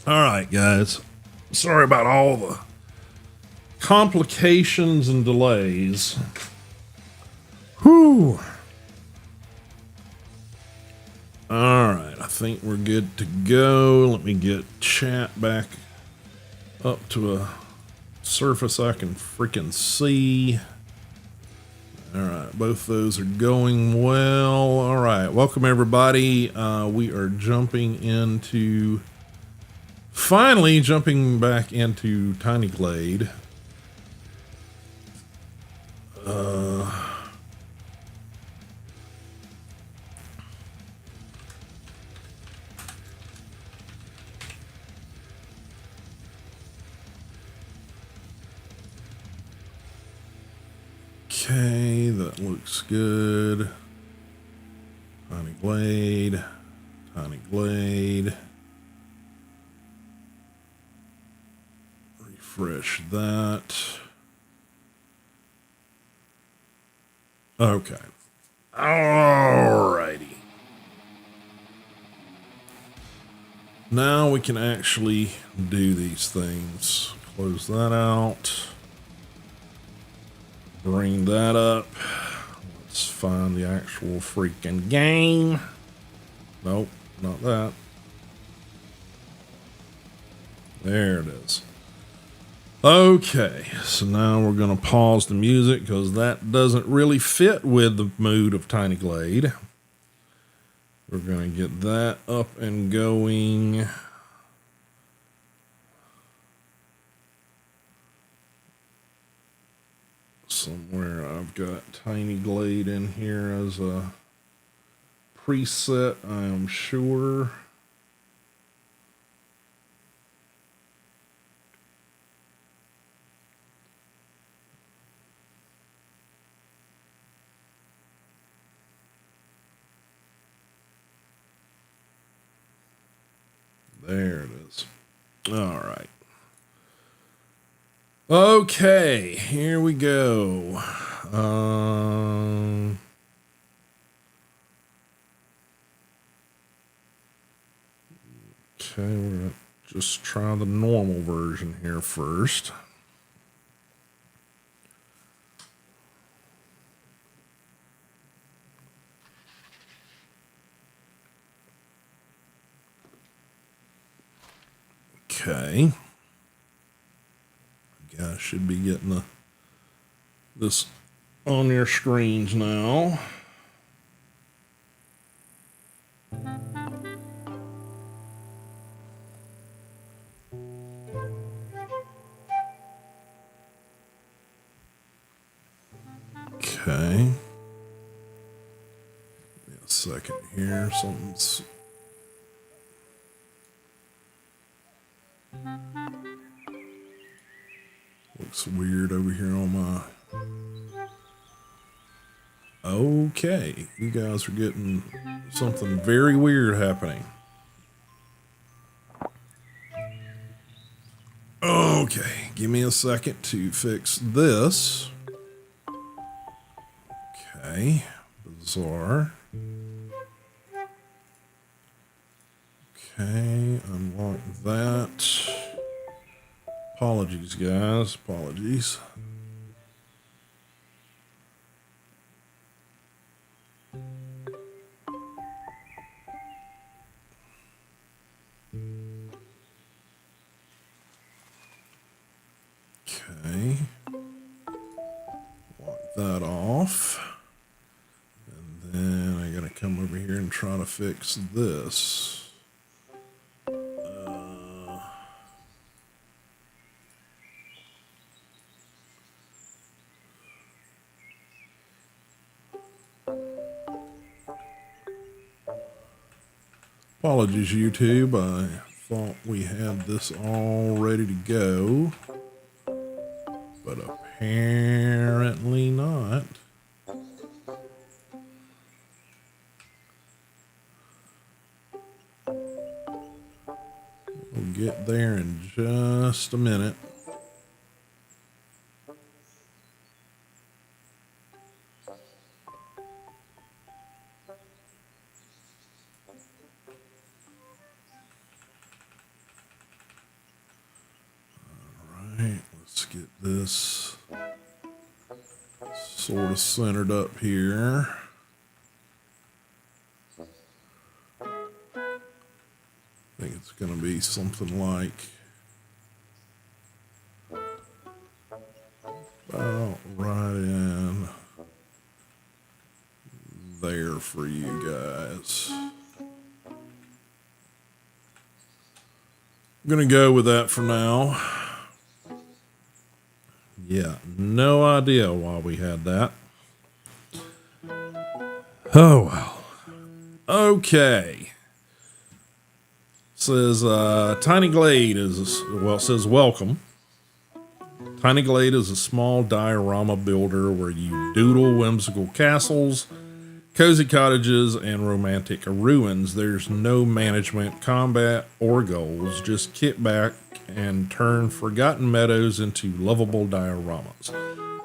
All right, guys. Sorry about all the complications and delays. Whew. All right, I think we're good to go. Let me get chat back up to a surface I can freaking see. All right, both those are going well. All right, welcome everybody. We are finally jumping back into Tiny Glade. Okay, that looks good. Tiny Glade, Tiny Glade. Refresh that. Okay. Alrighty. Now we can actually do these things. Close that out. Bring that up. Let's find the actual freaking game. Nope, not that. There it is. Okay, so now we're going to pause the music because that doesn't really fit with the mood of Tiny Glade. We're going to get that up and going. Somewhere I've got Tiny Glade in here as a preset, I am sure. There it is. All right. Okay, here we go. Okay, we're going to just try the normal version here first. Okay. You guys should be getting this on your screens now. Okay. Give me a second here. Something's... looks weird over here on my... Okay. You guys are getting something very weird happening. Okay. Give me a second to fix this. Okay. Bizarre. Okay, unlock that. Apologies, guys. Apologies. Okay. Lock that off. And then I gotta come over here and try to fix this. Apologies, YouTube. I thought we had this all ready to go, but apparently not. We'll get there in just a minute. Alright, let's get this sort of centered up here. I think it's going to be something like about right in there for you guys. I'm going to go with that for now. Yeah, no idea why we had that. Oh, well. Okay. Says, Tiny Glade is, well, it says welcome. Tiny Glade is a small diorama builder where you doodle whimsical castles, cozy cottages, and romantic ruins. There's no management, combat, or goals. Just kick back and turn forgotten meadows into lovable dioramas.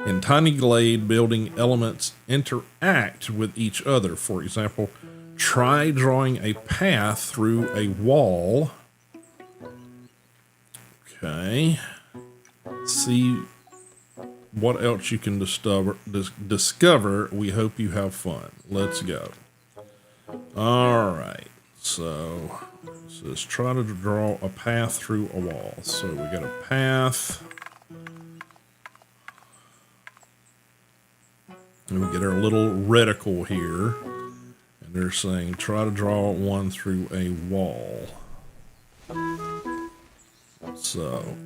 In Tiny Glade, building elements interact with each other. For example, try drawing a path through a wall. Okay. See what else you can discover. We hope you have fun. Let's go. All right. So it says try to draw a path through a wall. So we got a path. And we get our little reticle here. And they're saying try to draw one through a wall. So,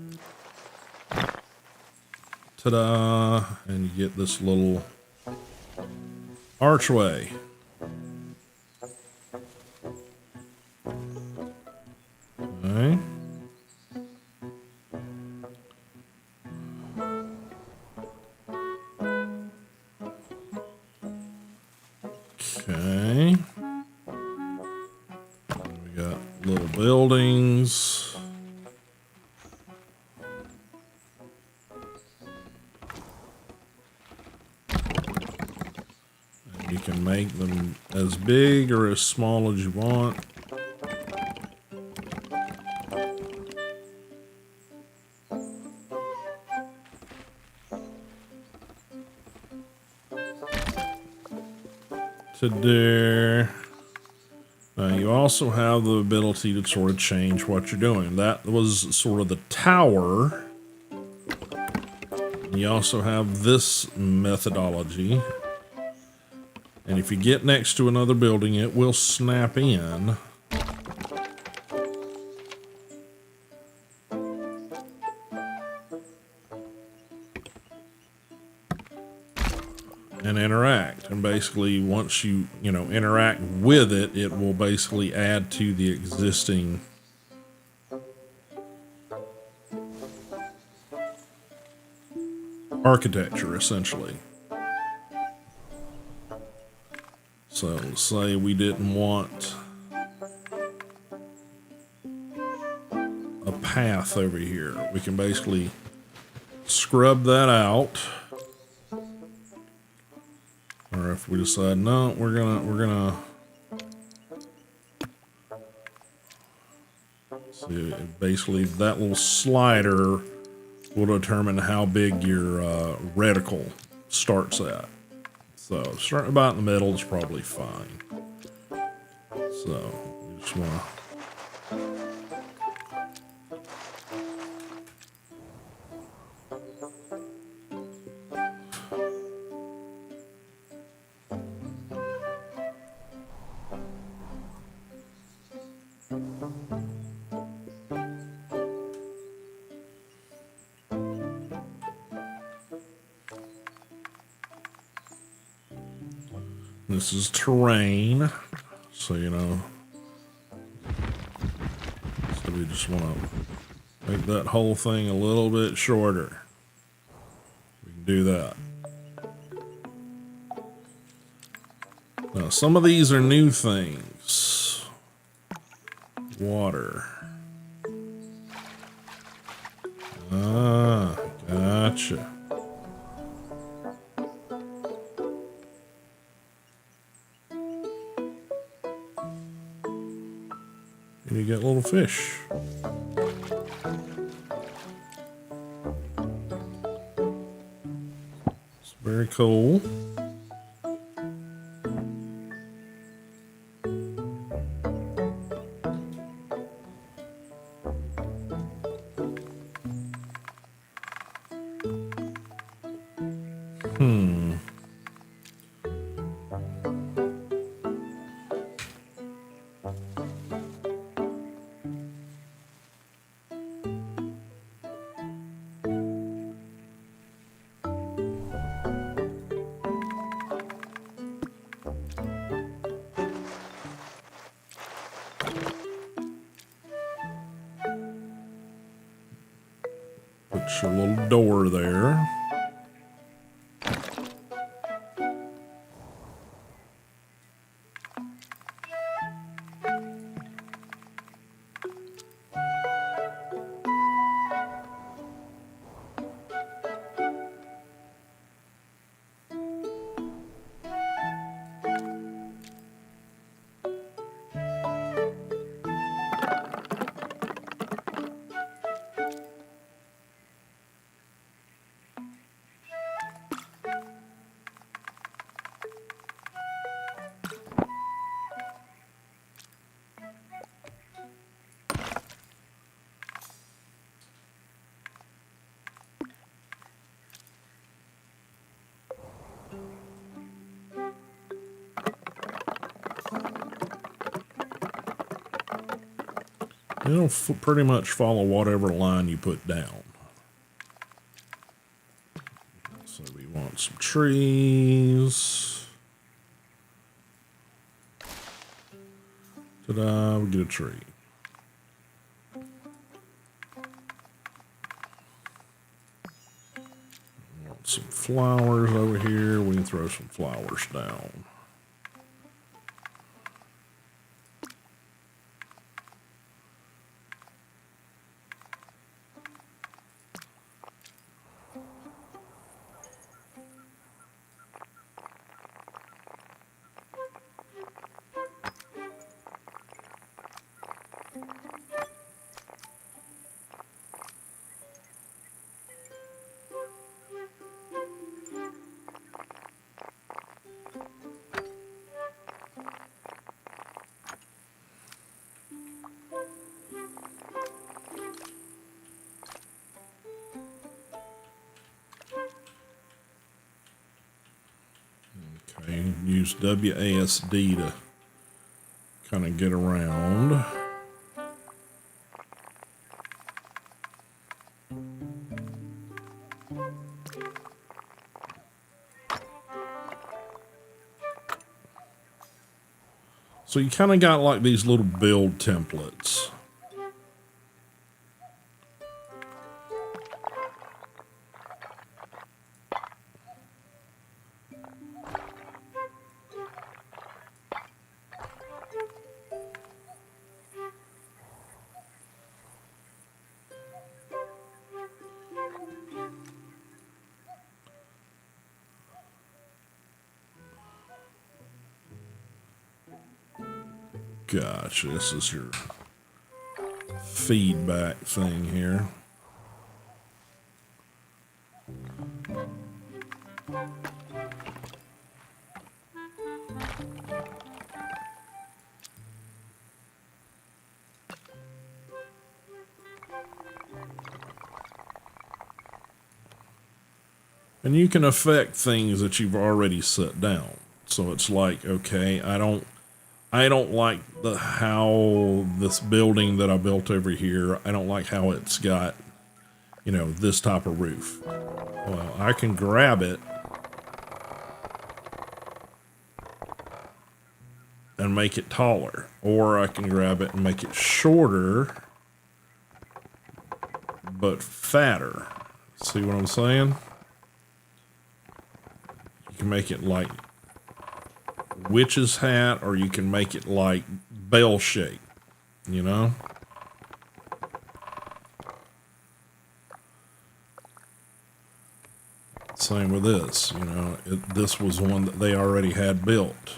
ta-da. And you get this little archway. Okay. Okay. We got little buildings. And you can make them as big or as small as you want. To there. Now you also have the ability to sort of change what you're doing. That was sort of the tower. You also have this methodology. And if you get next to another building, it will snap in. And interact. And basically, once you interact with it, it will basically add to the existing architecture, essentially. So, let's say we didn't want a path over here. We can basically scrub that out. Or if we decide, no, we're gonna see, basically that little slider will determine how big your reticle starts at. So starting about in the middle is probably fine. So we just want to. This is terrain, so so we just want to make that whole thing a little bit shorter. We can do that. Now, some of these are new things. Water. Ah, gotcha. And you get little fish. Very cool. Put your little door there. It'll pretty much follow whatever line you put down. So we want some trees. Ta-da, we get a tree. Want some flowers over here. We can throw some flowers down. Okay, use WASD to kind of get around. So you kind of got like these little build templates. Gotcha, this is your feedback thing here. And you can affect things that you've already set down. So it's like, okay, I don't like how this building that I built over here, I don't like how it's got, you know, this type of roof. Well, I can grab it and make it taller, or I can grab it and make it shorter but fatter. See what I'm saying? You can make it like witch's hat, or you can make it like bell shape, you know? Same with this, you know, this was one that they already had built.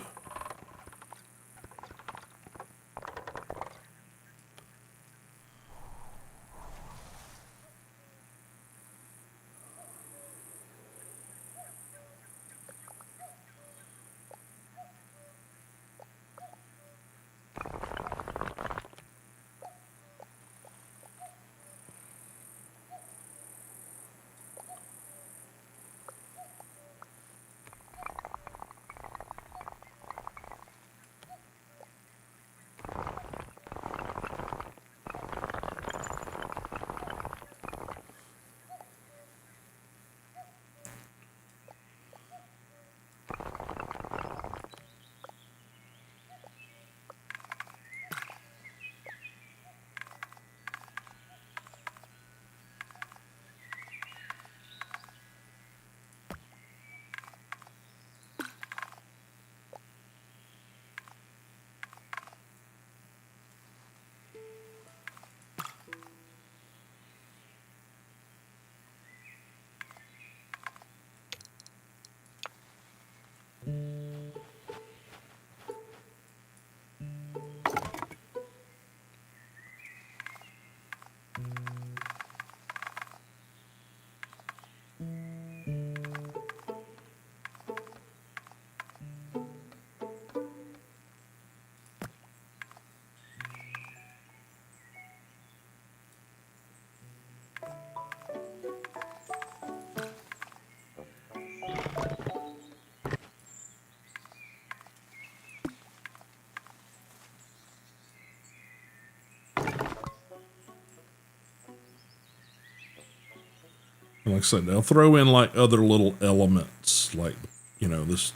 Like I said, they'll throw in like other little elements, like, you know, this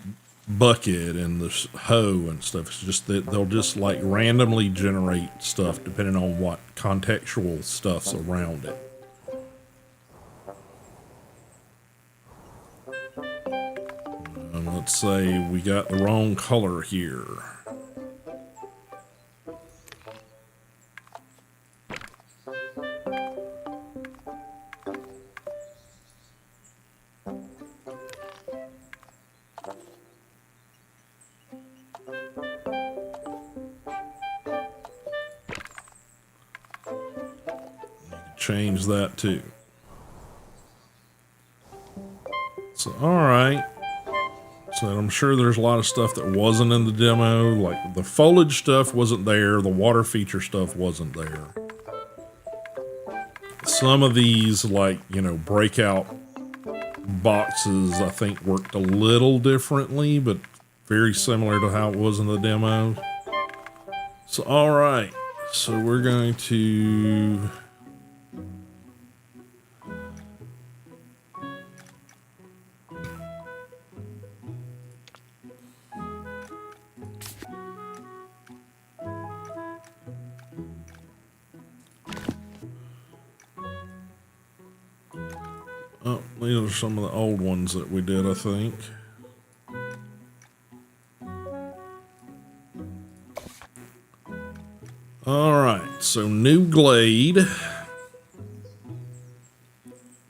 bucket and this hoe and stuff. It's just that they'll just like randomly generate stuff depending on what contextual stuff's around it. And let's say we got the wrong color here. Change that too. So, all right. So I'm sure there's a lot of stuff that wasn't in the demo. Like the foliage stuff wasn't there. The water feature stuff wasn't there. Some of these, like, you know, breakout boxes, I think worked a little differently, but very similar to how it was in the demo. So, all right. So we're going to... Oh, these are some of the old ones that we did, I think. All right, so new Glade.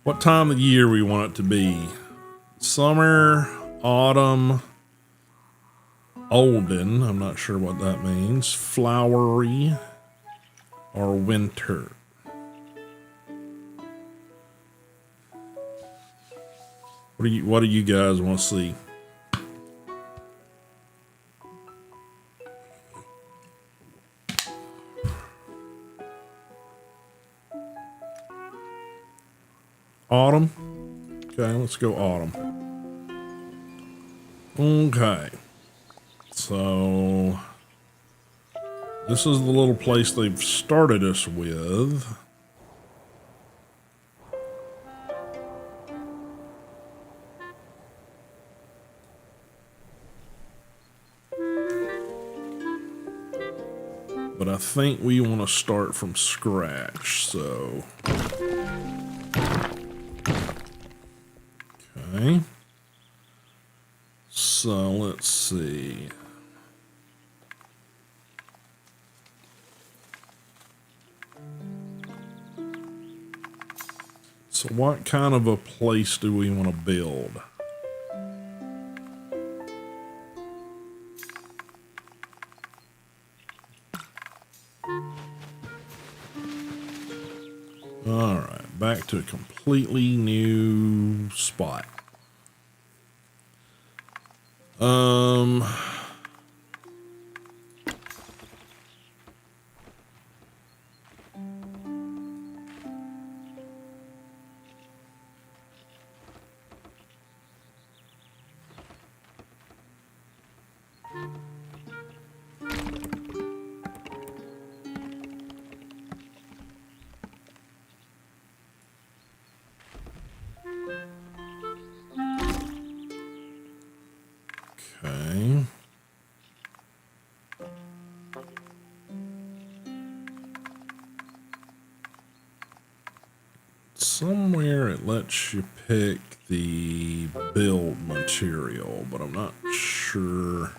What time of the year we want it to be? Summer, autumn, olden, I'm not sure what that means, flowery, or winter. What do you guys want to see? Autumn? Okay, let's go autumn. Okay. So this is the little place they've started us with. But I think we want to start from scratch, so. Okay. So let's see. So what kind of a place do we want to build? All right, back to a completely new spot. Okay. Somewhere it lets you pick the build material, but I'm not sure.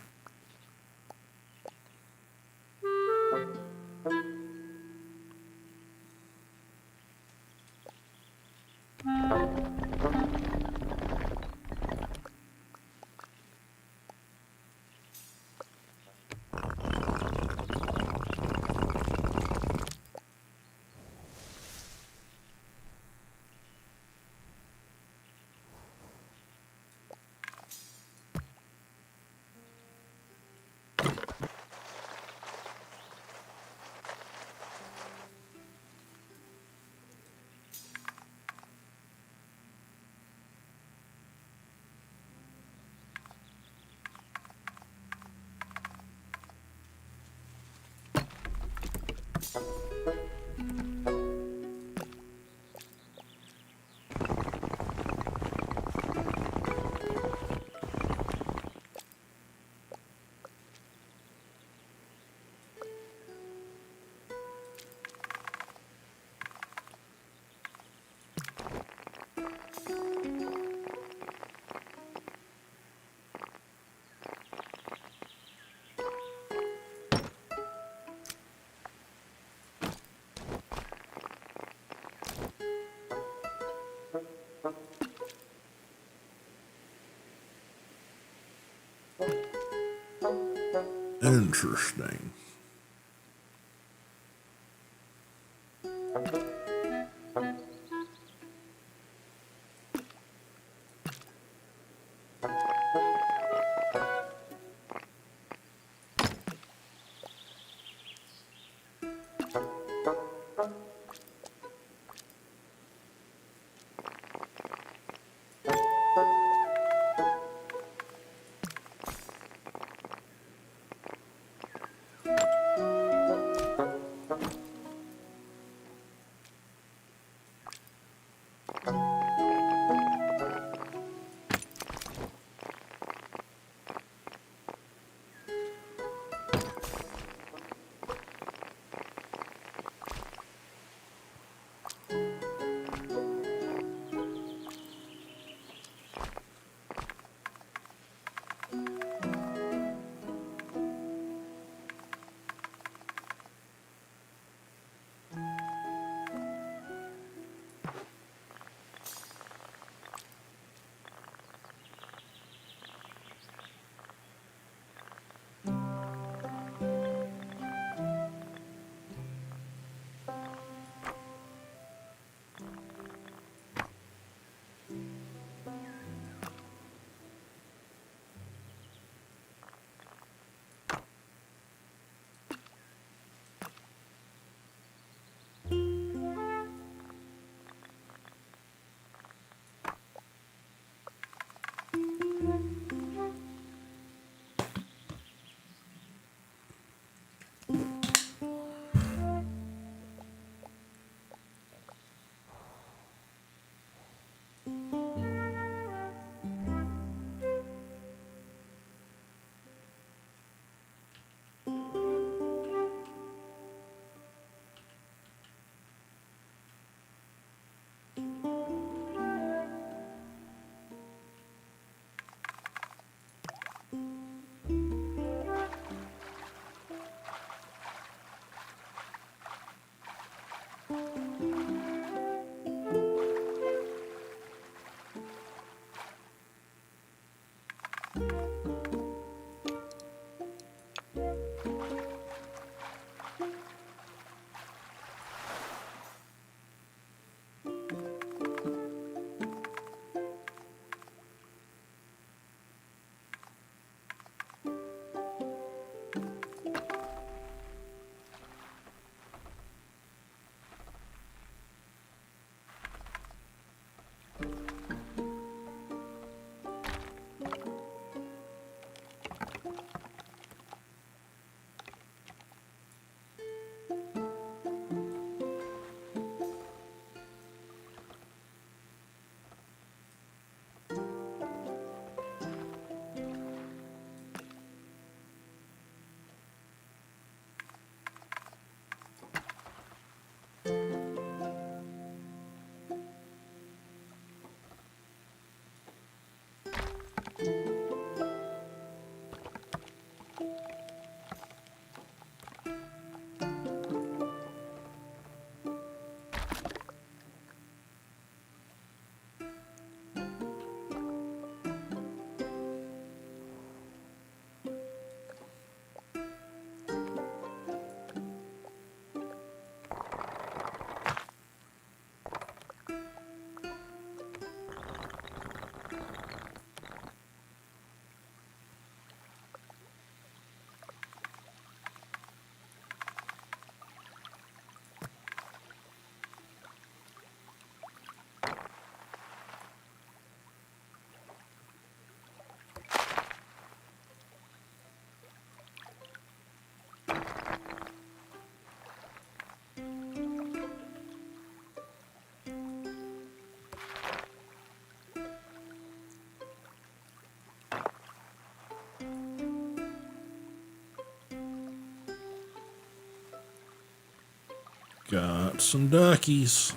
Interesting. got some duckies.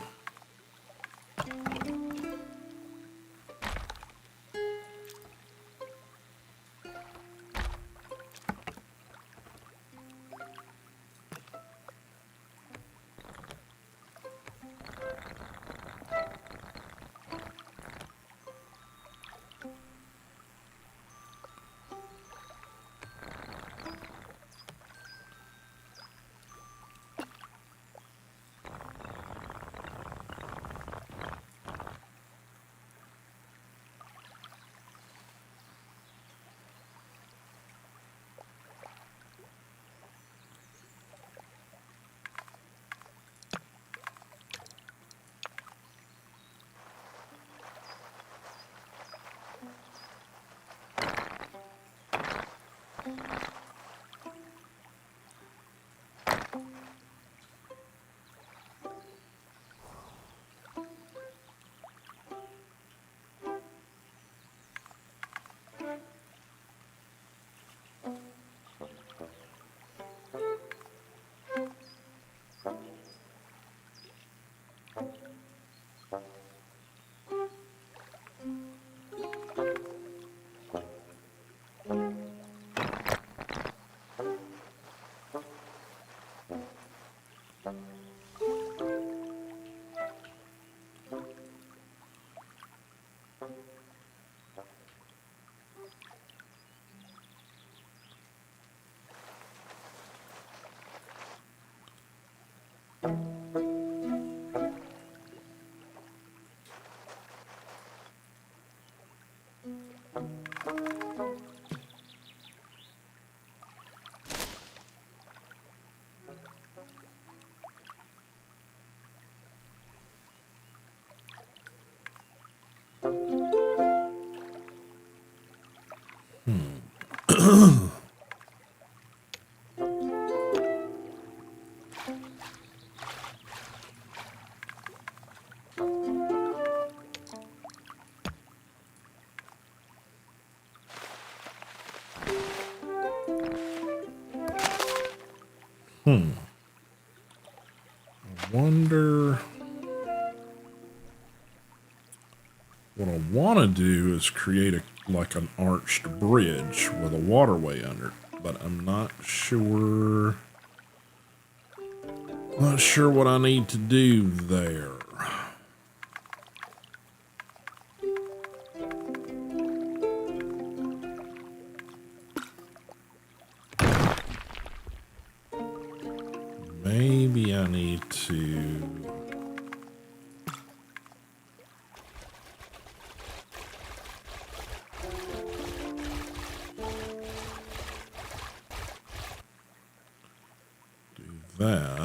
Wonder what I want to do is create like an arched bridge with a waterway under it, but I'm not sure. Not sure what I need to do there. Maybe I need to do that.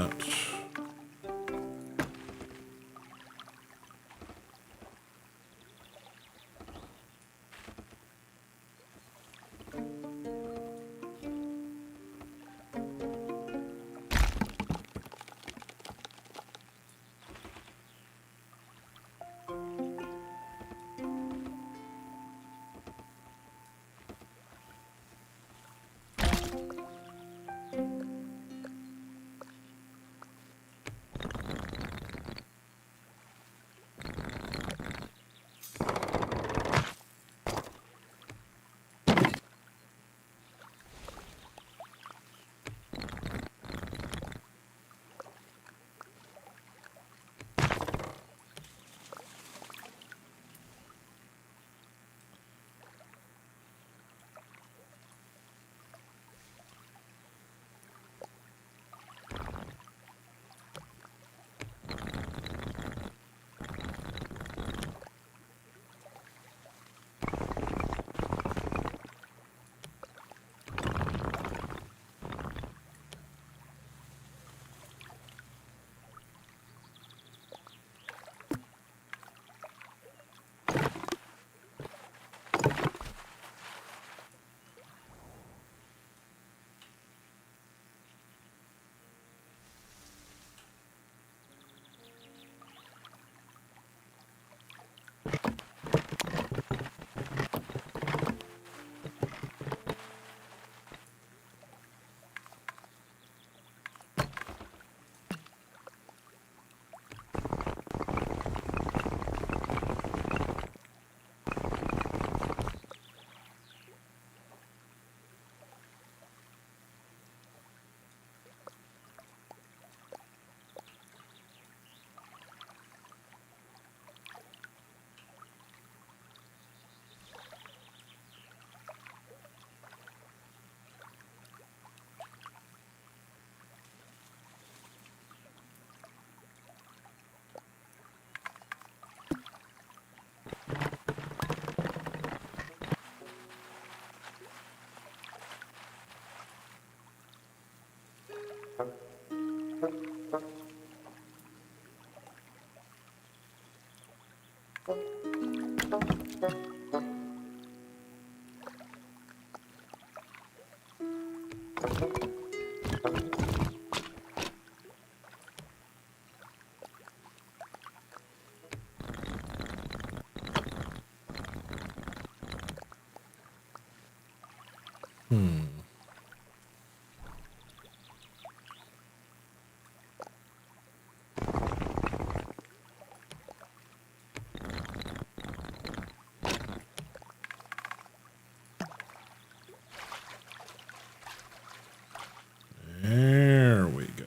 There we go.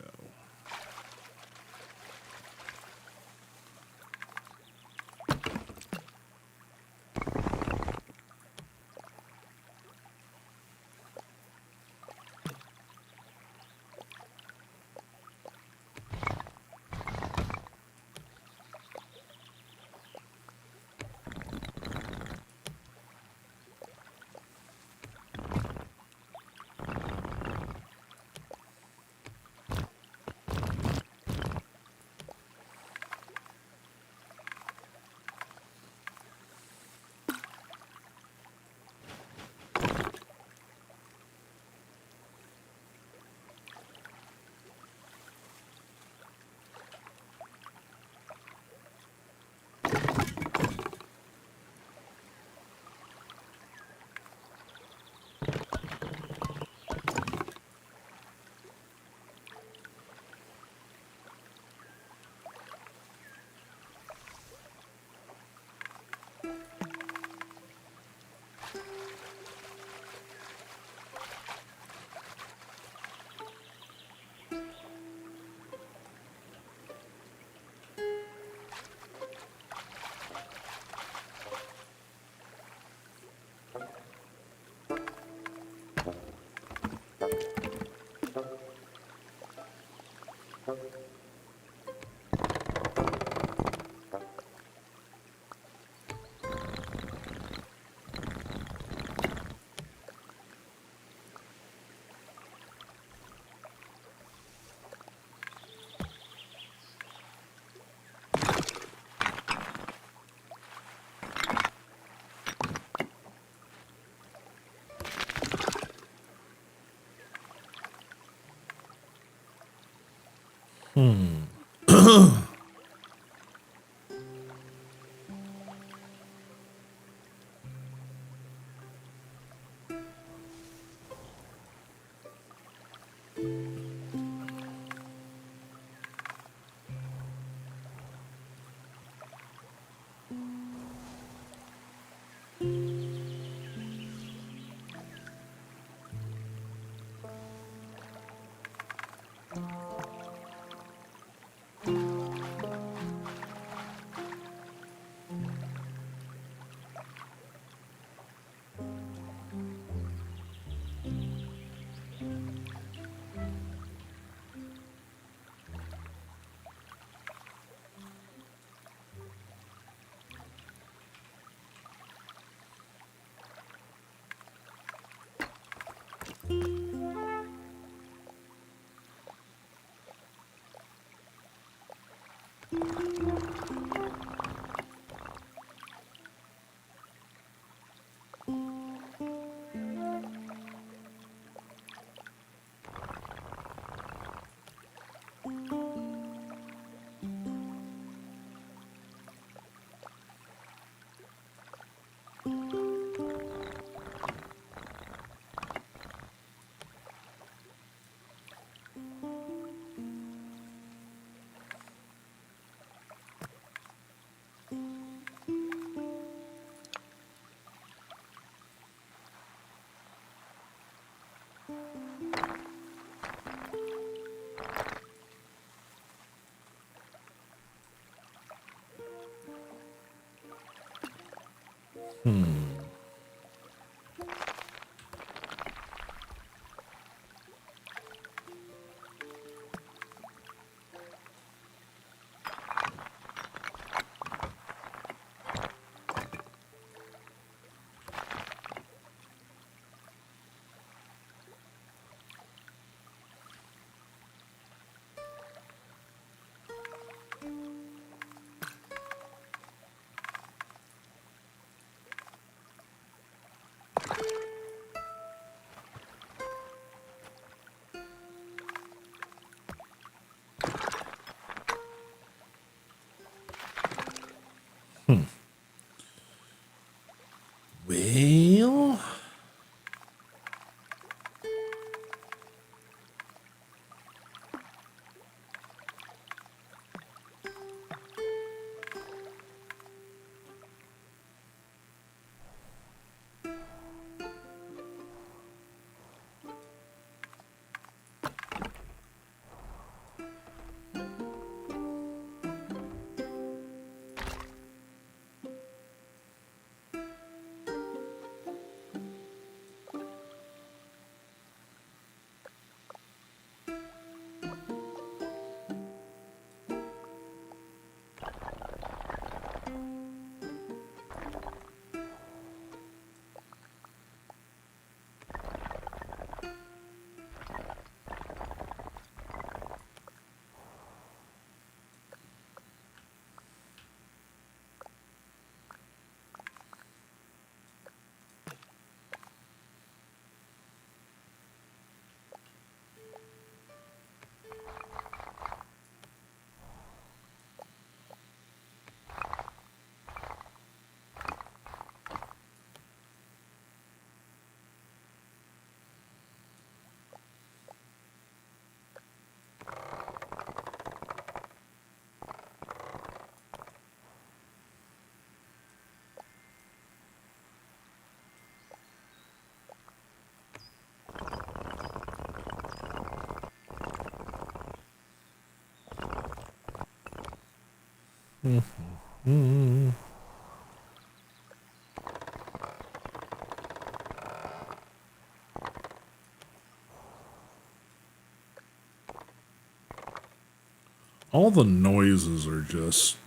All the noises are just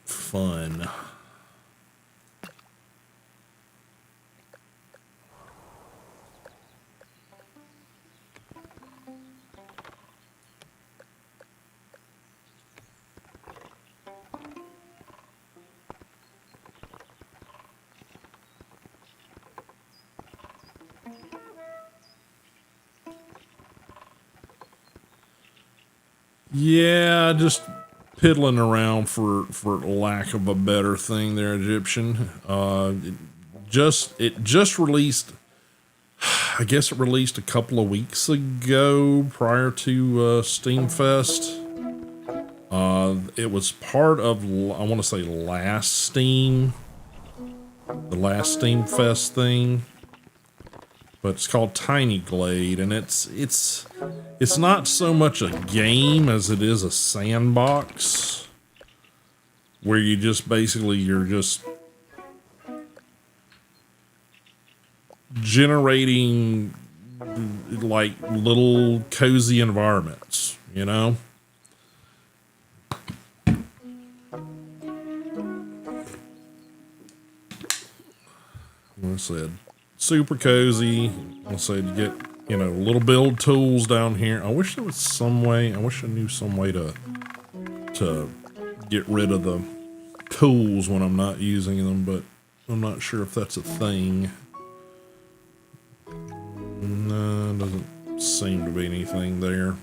fun. Yeah, just piddling around for lack of a better thing there, Egyptian. It just released, I guess it released a couple of weeks ago prior to Steam Fest. It was part of, I want to say, the last Steam Fest thing. But it's called Tiny Glade, and it's not so much a game as it is a sandbox where you just basically you're just generating like little cozy environments, you know? Like I said, super cozy. I said you get, little build tools down here. I wish there was some way. I wish I knew some way to get rid of the tools when I'm not using them, but I'm not sure if that's a thing. No, doesn't seem to be anything there.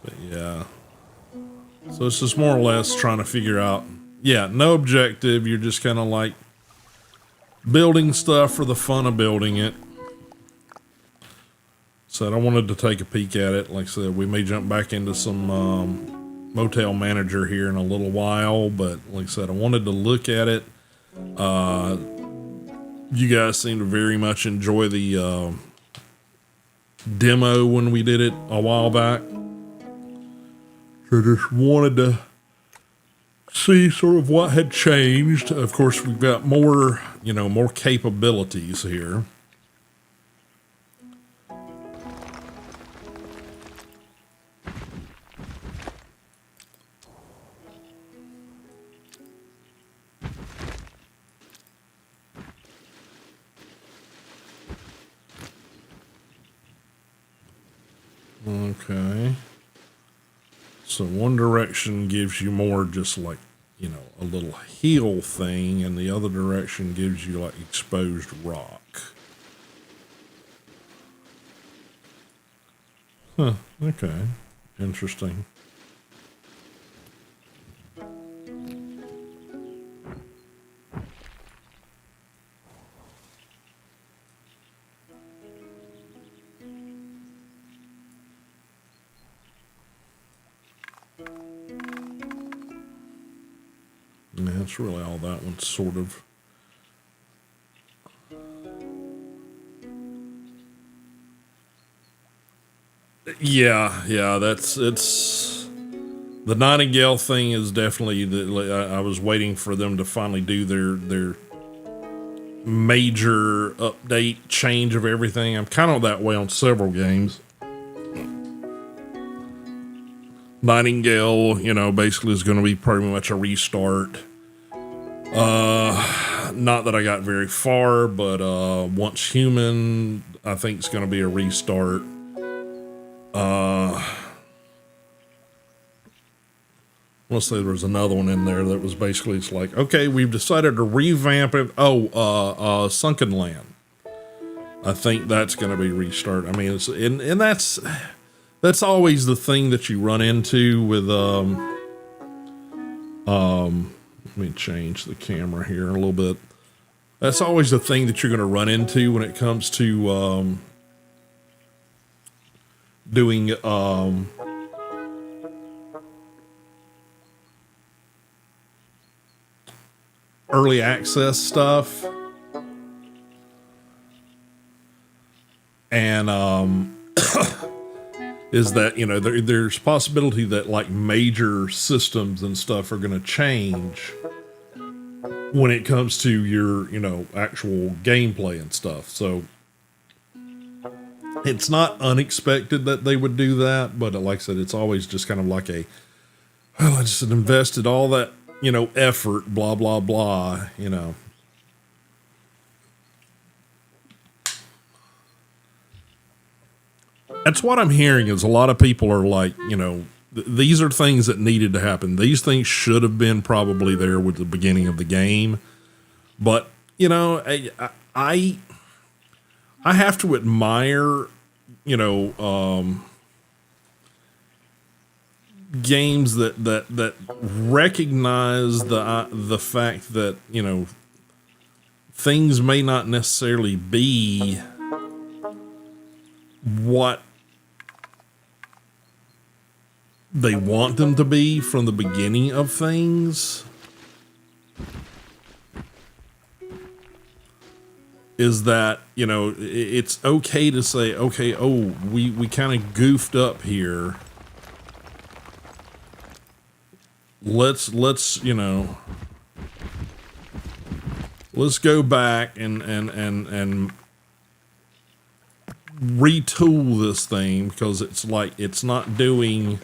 But yeah. So it's just more or less trying to figure out, no objective. You're just kind of like building stuff for the fun of building it. So I wanted to take a peek at it. Like I said, we may jump back into some Motel Manager here in a little while, but like I said, I wanted to look at it. You guys seem to very much enjoy the demo when we did it a while back. So just wanted to see sort of what had changed. Of course, we've got more, more capabilities here. Okay. So one direction gives you more just like, a little heal thing, and the other direction gives you like exposed rock. Huh, okay. Interesting. Yeah, that's really all that one's sort of. Yeah, it's the Nightingale thing is definitely I was waiting for them to finally do their major update change of everything. I'm kind of that way on several games. Nightingale, basically is going to be pretty much a restart. Not that I got very far, but Once Human, I think it's going to be a restart. Let's say there was another one in there that was basically, it's like, okay, we've decided to revamp it. Sunken Land. I think that's going to be restart. I mean, and that's always the thing that you run into with, let me change the camera here a little bit. That's always the thing that you're going to run into when it comes to, doing, early access stuff. And And is that, you know, there's possibility that like major systems and stuff are going to change when it comes to your, you know, actual gameplay and stuff. So it's not unexpected that they would do that, but like I said, it's always just kind of like a, well, I just invested all that, you know, effort, blah, blah, blah, you know. That's what I'm hearing is a lot of people are like, you know, these are things that needed to happen. These things should have been probably there with the beginning of the game. But, you know, I have to admire, you know, games that recognize the fact that, you know, things may not necessarily be what they want them to be from the beginning of things. Is that, you know, it's okay to say, okay, oh, we kind of goofed up here. Let's, you know, let's go back and retool this thing, because it's like, it's not doing,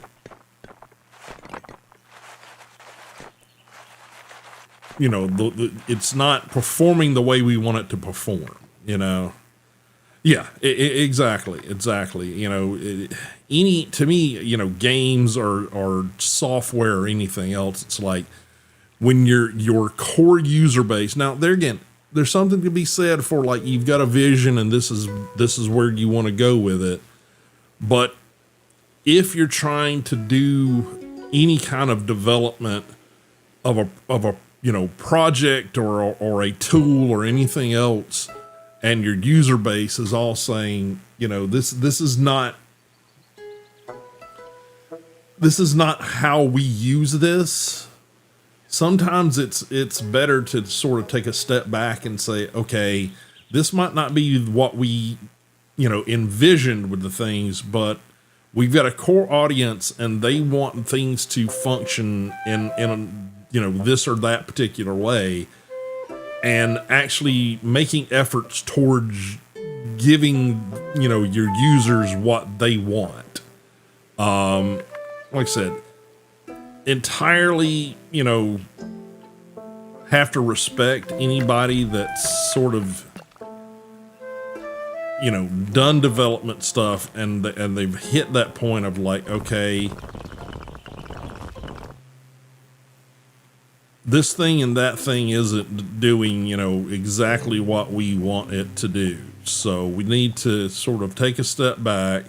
you know, it's not performing the way we want it to perform, you know? Yeah, exactly. You know, to me, you know, games or software or anything else, it's like when your core user base, now there again, there's something to be said for like, you've got a vision and this is where you want to go with it. But if you're trying to do any kind of development of a you know, project or a tool or anything else, and your user base is all saying, you know, this is not how we use this. Sometimes it's better to sort of take a step back and say, okay, this might not be what we, you know, envisioned with the things, but we've got a core audience and they want things to function in you know, this or that particular way, and actually making efforts towards giving, you know, your users what they want. Like I said, entirely, you know, have to respect anybody that's sort of, you know, done development stuff and they've hit that point of like, okay, this thing and that thing isn't doing, you know, exactly what we want it to do. So we need to sort of take a step back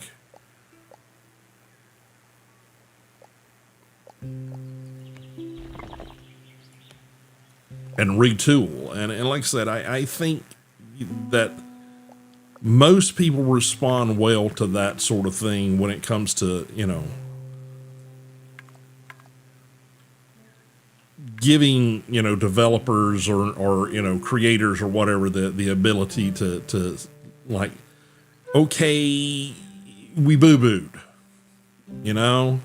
and retool. And like I said, I think that most people respond well to that sort of thing when it comes to, you know, giving, you know, developers or you know, creators or whatever the ability to like, okay, we boo-booed, you know?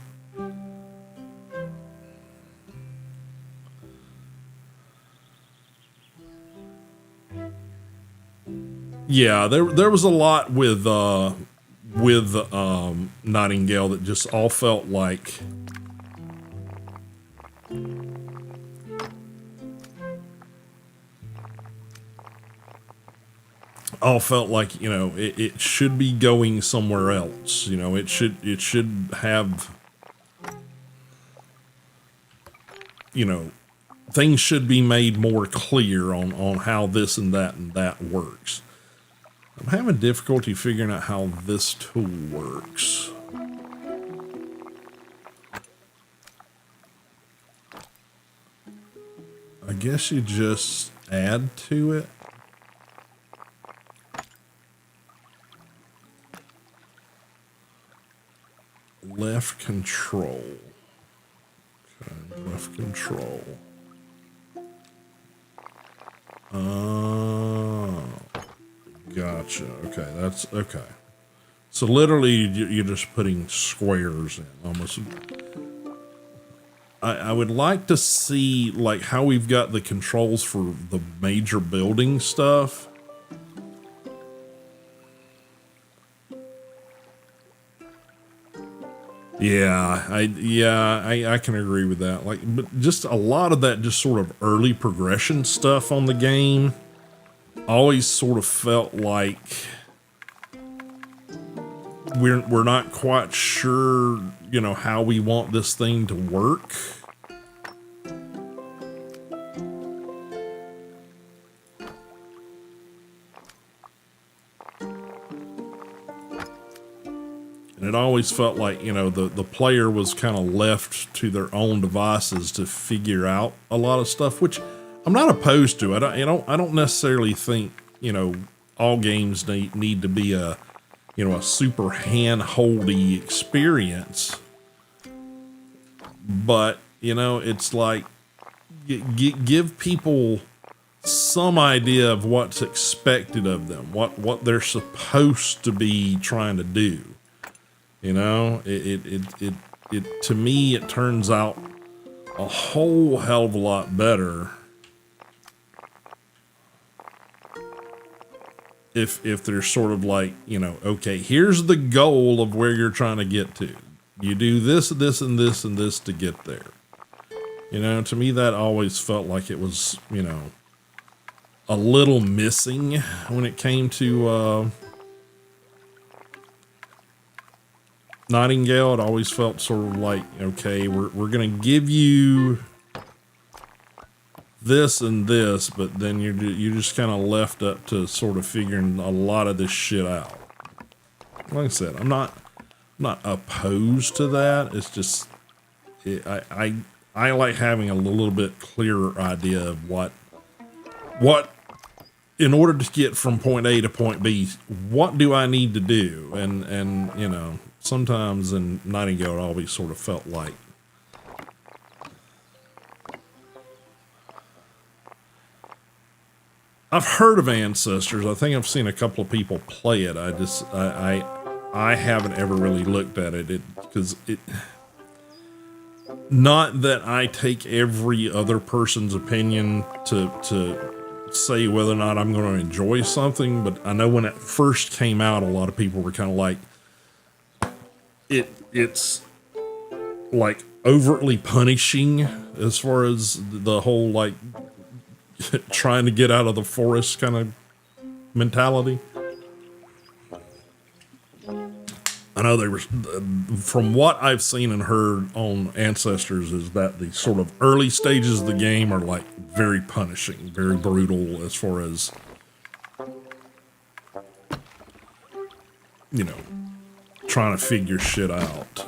Yeah, there was a lot with Nightingale that just all felt like you know, it should be going somewhere else. You know, it should have, you know, things should be made more clear on how this and that works. I'm having difficulty figuring out how this tool works. I guess you just add to it. Left control. Okay, left control. Oh, gotcha. Okay, that's okay. So literally, you're just putting squares in almost. I would like to see like how we've got the controls for the major building stuff. Yeah, I can agree with that. Like, but just a lot of that just sort of early progression stuff on the game always sort of felt like we're not quite sure, you know, how we want this thing to work. And it always felt like, you know, the player was kind of left to their own devices to figure out a lot of stuff, which I'm not opposed to. I don't necessarily think, you know, all games need to be a, you know, a super hand-holdy experience. But, you know, it's like give people some idea of what's expected of them, what they're supposed to be trying to do. You know, it to me, it turns out a whole hell of a lot better if they're sort of like, you know, okay, here's the goal of where you're trying to get to. You do this, this, and this, and this to get there. You know, to me, that always felt like it was, you know, a little missing when it came to Nightingale. It always felt sort of like, okay, we're going to give you this and this, but then you're just kind of left up to sort of figuring a lot of this shit out. Like I said, I'm not opposed to that. It's just I like having a little bit clearer idea of what in order to get from point A to point B, what do I need to do? And you know, sometimes in Nightingale, it always sort of felt like I've heard of Ancestors. I think I've seen a couple of people play it. I haven't ever really looked at it because it not that I take every other person's opinion to say whether or not I'm going to enjoy something, but I know when it first came out, a lot of people were kind of like, it's like overtly punishing as far as the whole like trying to get out of the forest kind of mentality. I know they were, from what I've seen and heard on Ancestors, is that the sort of early stages of the game are like very punishing, very brutal as far as, you know, trying to figure shit out.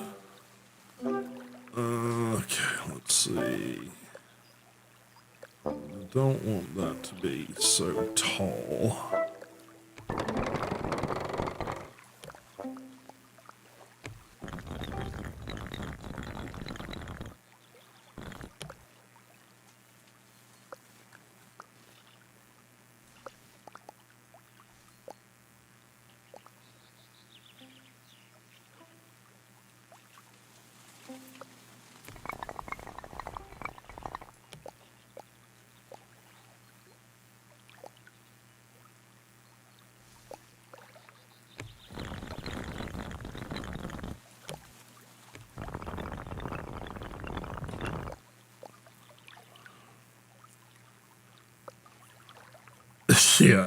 Okay, let's see. I don't want that to be so tall.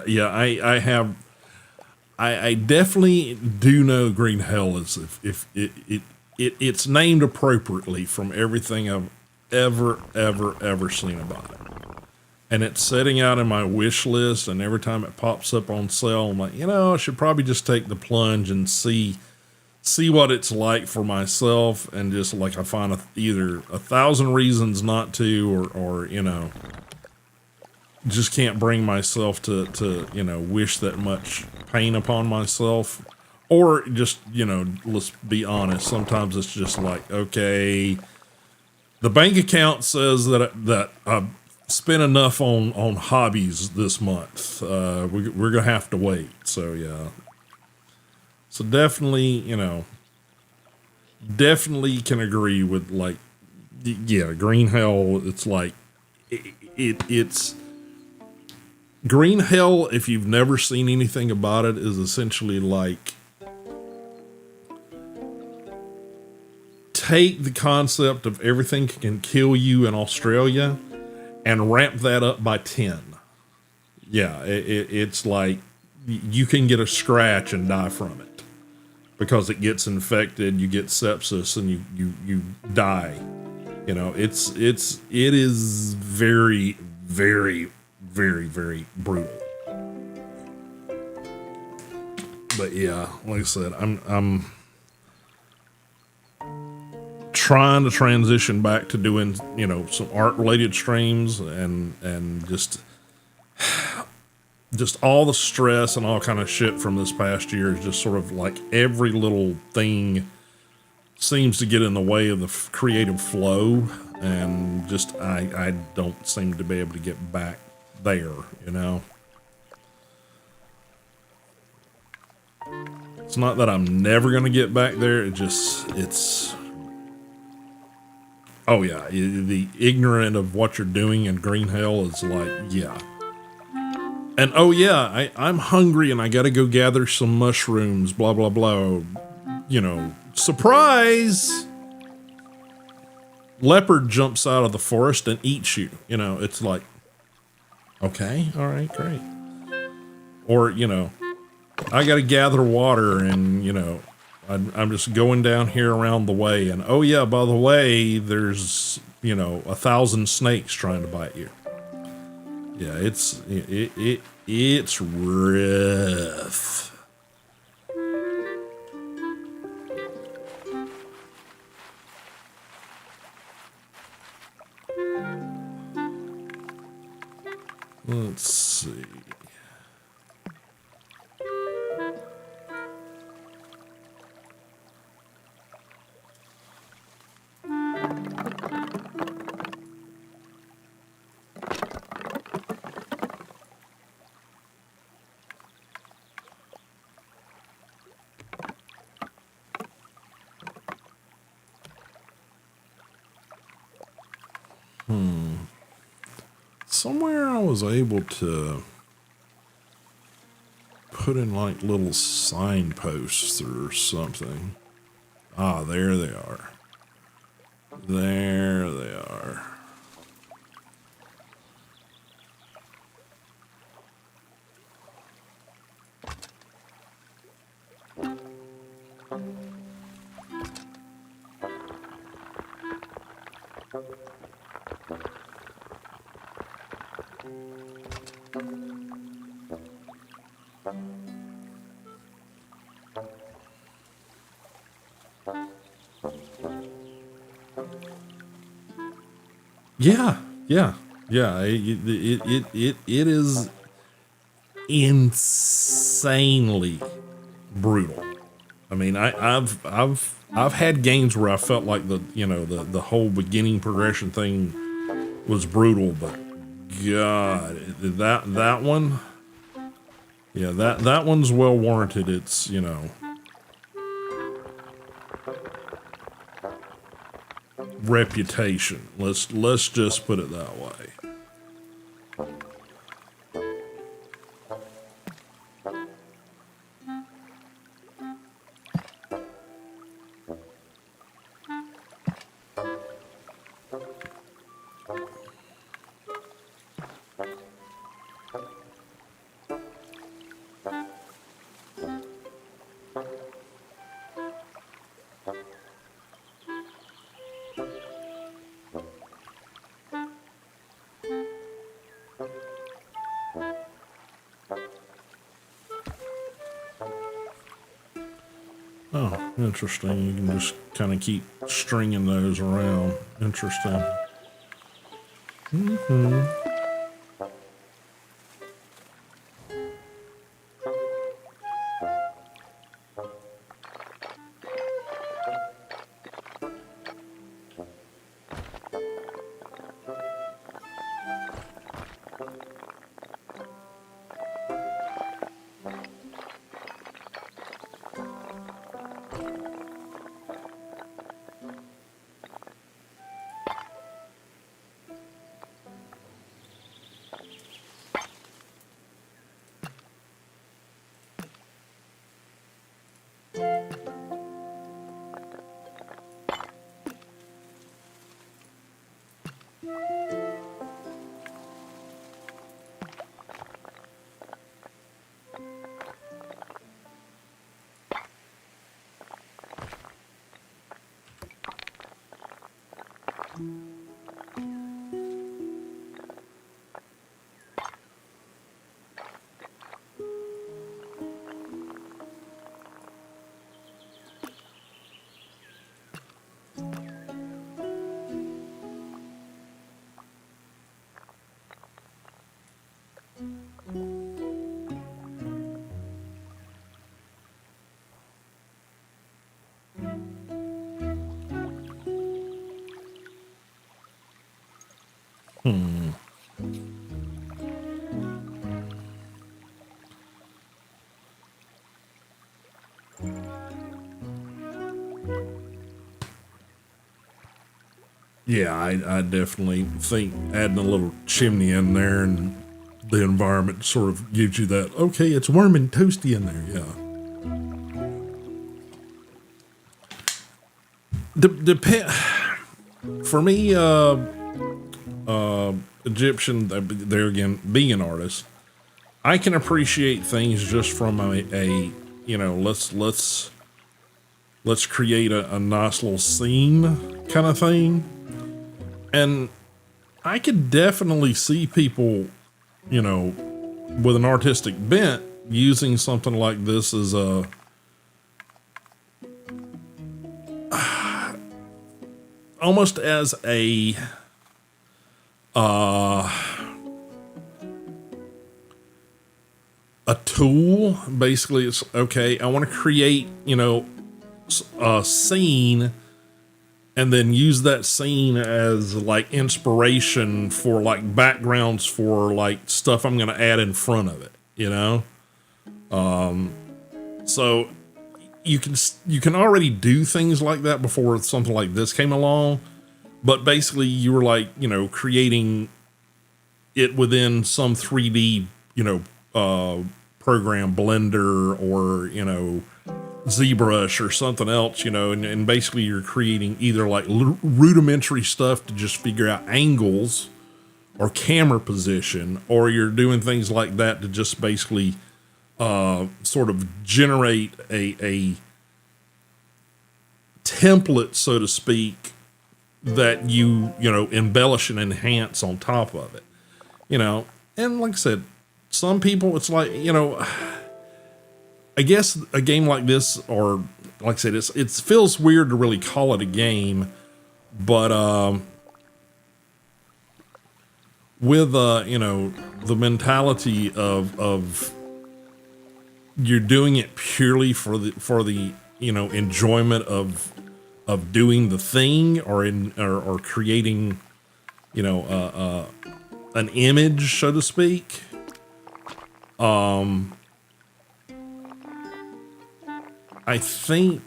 Yeah, I definitely do know Green Hell is if it's named appropriately from everything I've ever seen about it. And it's sitting out in my wish list, and every time it pops up on sale, I'm like, you know, I should probably just take the plunge and see what it's like for myself, and just like I find either 1,000 reasons not to, or you know, just can't bring myself to you know, wish that much pain upon myself. Or just, you know, let's be honest, sometimes it's just like, okay, the bank account says that I've spent enough on hobbies this month. We're gonna have to wait. So yeah, So definitely, definitely can agree with like, yeah, Green Hell. It's like, it's Green Hell. If you've never seen anything about it, is essentially like, take the concept of everything can kill you in Australia and ramp that up by 10. Yeah, it's like you can get a scratch and die from it because it gets infected, you get sepsis, and you die. It is very, very, very, very brutal. But yeah, like I said, I'm trying to transition back to doing, some art related streams and just all the stress and all kind of shit from this past year is just sort of like every little thing seems to get in the way of the creative flow, and just I don't seem to be able to get back there, It's not that I'm never going to get back there. It's oh yeah, the ignorant of what you're doing in Green Hell is like, yeah. And oh yeah, I'm hungry and I gotta go gather some mushrooms, blah, blah, blah. Surprise! Leopard jumps out of the forest and eats you. It's like, okay, all right, great. Or, I gotta gather water and, I'm just going down here around the way. And oh yeah, by the way, there's, 1,000 snakes trying to bite you. Yeah, it's rough. Let's see. Somewhere I was able to put in like little signposts or something. Ah, there they are. There they are. Yeah, yeah, yeah. It is insanely brutal. I mean, I've had games where I felt like the whole beginning progression thing was brutal, but God, that one, yeah, that one's well warranted. It's reputation. Let's just put it that way. Oh, interesting. You can just kind of keep stringing those around. Interesting. Yeah, I definitely think adding a little chimney in there and the environment sort of gives you that, okay, it's warm and toasty in there, yeah. Depend for me, Egyptian, there again, being an artist, I can appreciate things just from a you know, let's create a nice little scene kind of thing. And I could definitely see people, you know, with an artistic bent using something like this as a almost as a tool. Basically, it's okay, I want to create, you know, a scene and then use that scene as like inspiration for like backgrounds for like stuff I'm going to add in front of it, you know? So you can already do things like that before something like this came along, but basically you were like, you know, creating it within some 3D, you know, program, Blender or, you know, ZBrush or something else, you know, and basically you're creating either like rudimentary stuff to just figure out angles or camera position, or you're doing things like that to just basically sort of generate a template, so to speak, that you know, embellish and enhance on top of it, you know. And like I said, some people, it's like, you know, I guess a game like this, or like I said, it feels weird to really call it a game, but with you know, the mentality of you're doing it purely for the you know, enjoyment of doing the thing, or creating, you know, an image, so to speak. I think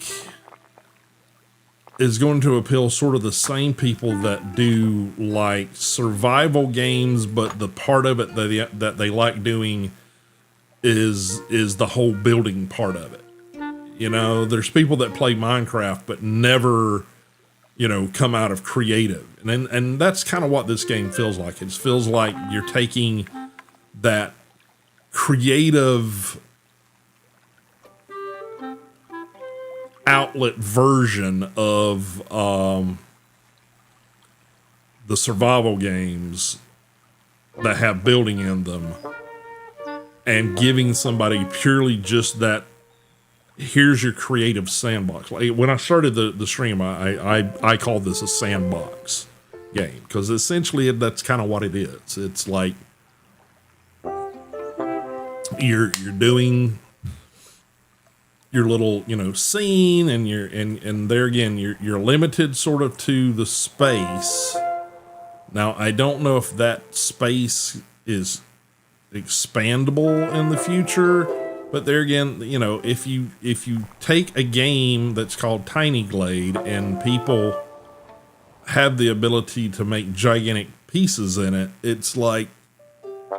is going to appeal sort of the same people that do like survival games, but the part of it that they like doing is the whole building part of it. You know, there's people that play Minecraft but never, you know, come out of creative, and that's kind of what this game feels like. It feels like you're taking that creative outlet version of the survival games that have building in them, and giving somebody purely just that, here's your creative sandbox. Like when I started the stream, I called this a sandbox game, because essentially that's kind of what it is. It's like you're doing your little, you know, scene, and and there again, you're limited sort of to the space. Now, I don't know if that space is expandable in the future, but there again, you know, if you take a game that's called Tiny Glade and people have the ability to make gigantic pieces in it, it's like,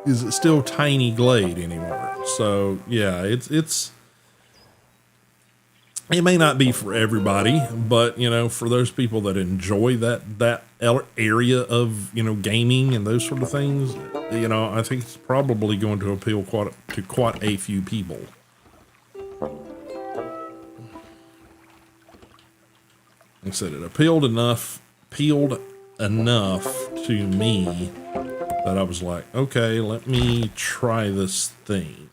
is it still Tiny Glade anymore? So yeah, it may not be for everybody, but, you know, for those people that enjoy that area of, you know, gaming and those sort of things, you know, I think it's probably going to appeal to quite a few people. Like I said, it appealed enough to me that I was like, okay, let me try this thing.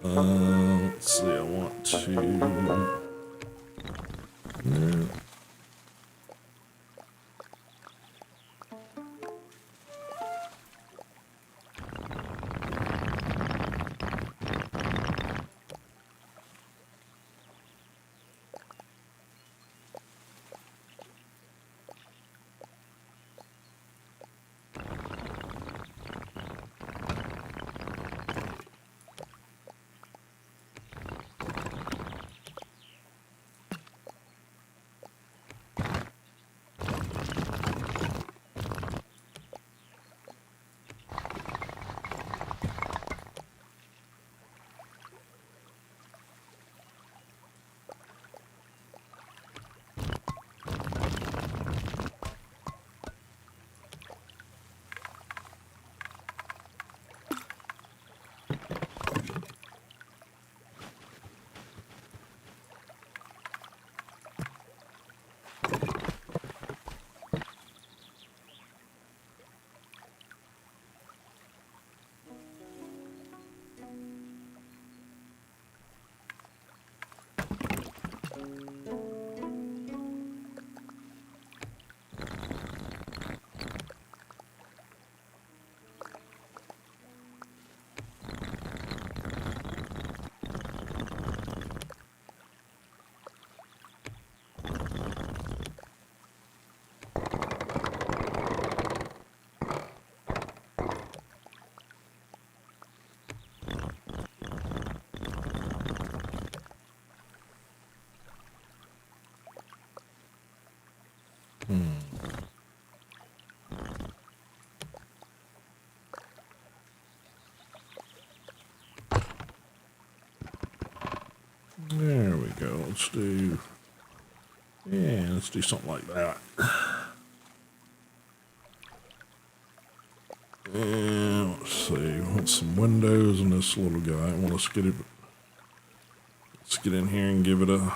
Let's see, I want to... No. There we go. Let's do... Yeah, let's do something like that. And let's see. We want some windows in this little guy. I want to get it... Let's get in here and give it a...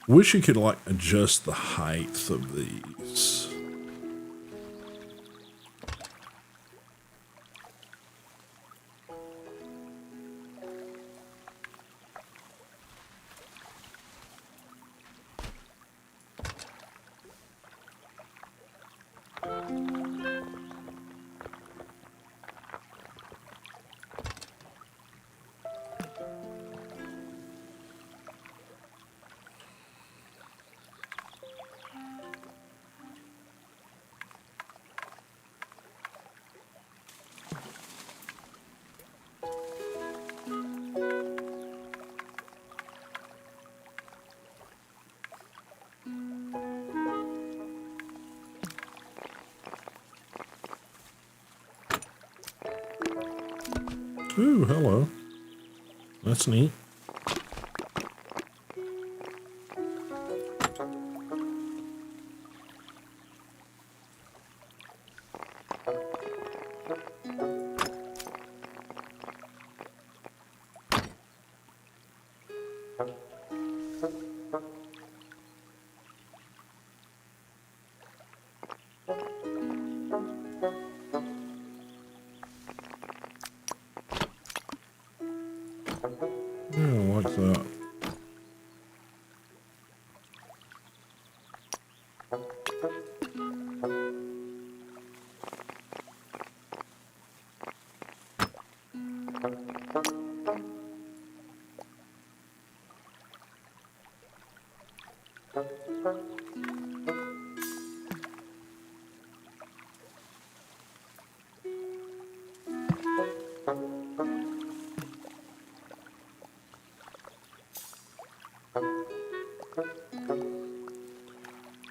Wish you could like adjust the height of these. Ooh, hello. That's neat. Yeah, I like that.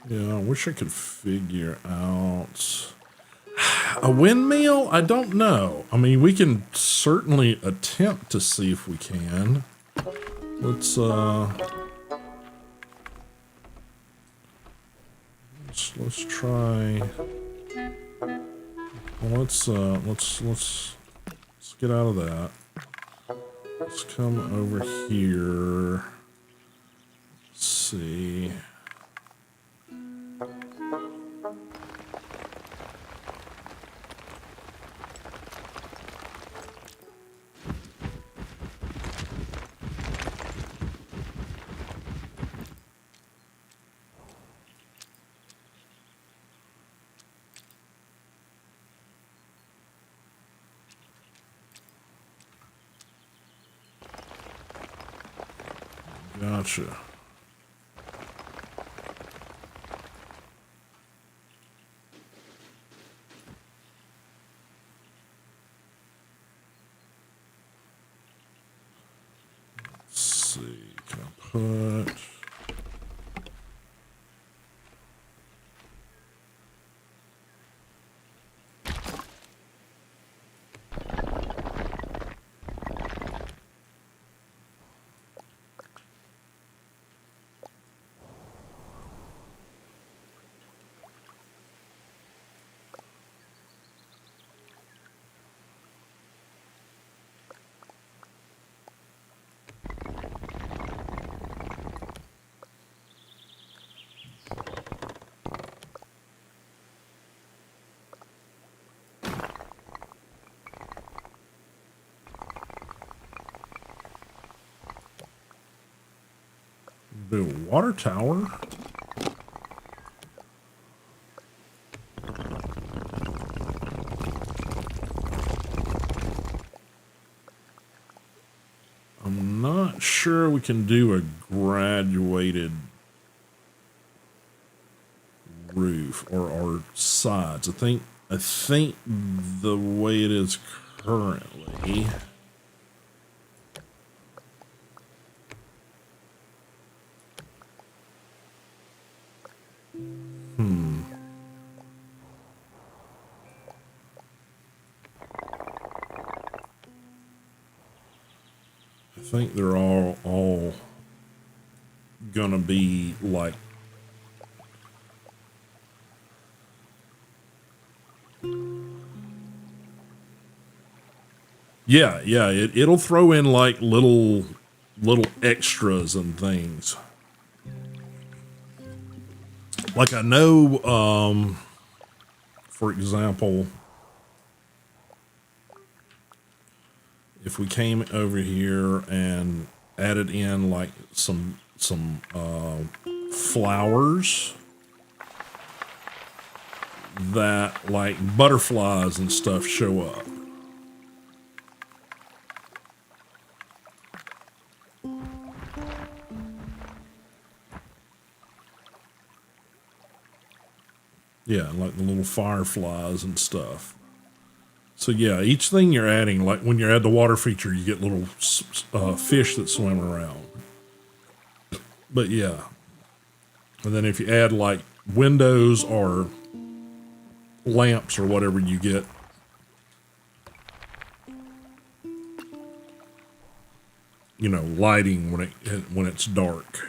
Yeah, I wish I could figure out a windmill. I don't know. I mean, we can certainly attempt to see if we can. Let's try. Well, let's get out of that. Let's come over here. Let's see. Gotcha. Let's see, can I put... do a water tower. I'm not sure we can do a graduated roof or sides. I think the way it is currently, I think they're all gonna be like yeah, it'll throw in like little extras and things. Like I know, for example, if we came over here and added in like some flowers that like butterflies and stuff show up. Yeah, like the little fireflies and stuff. So yeah, each thing you're adding, like when you add the water feature, you get little fish that swim around. But yeah, and then if you add like windows or lamps or whatever, you get lighting when it's dark.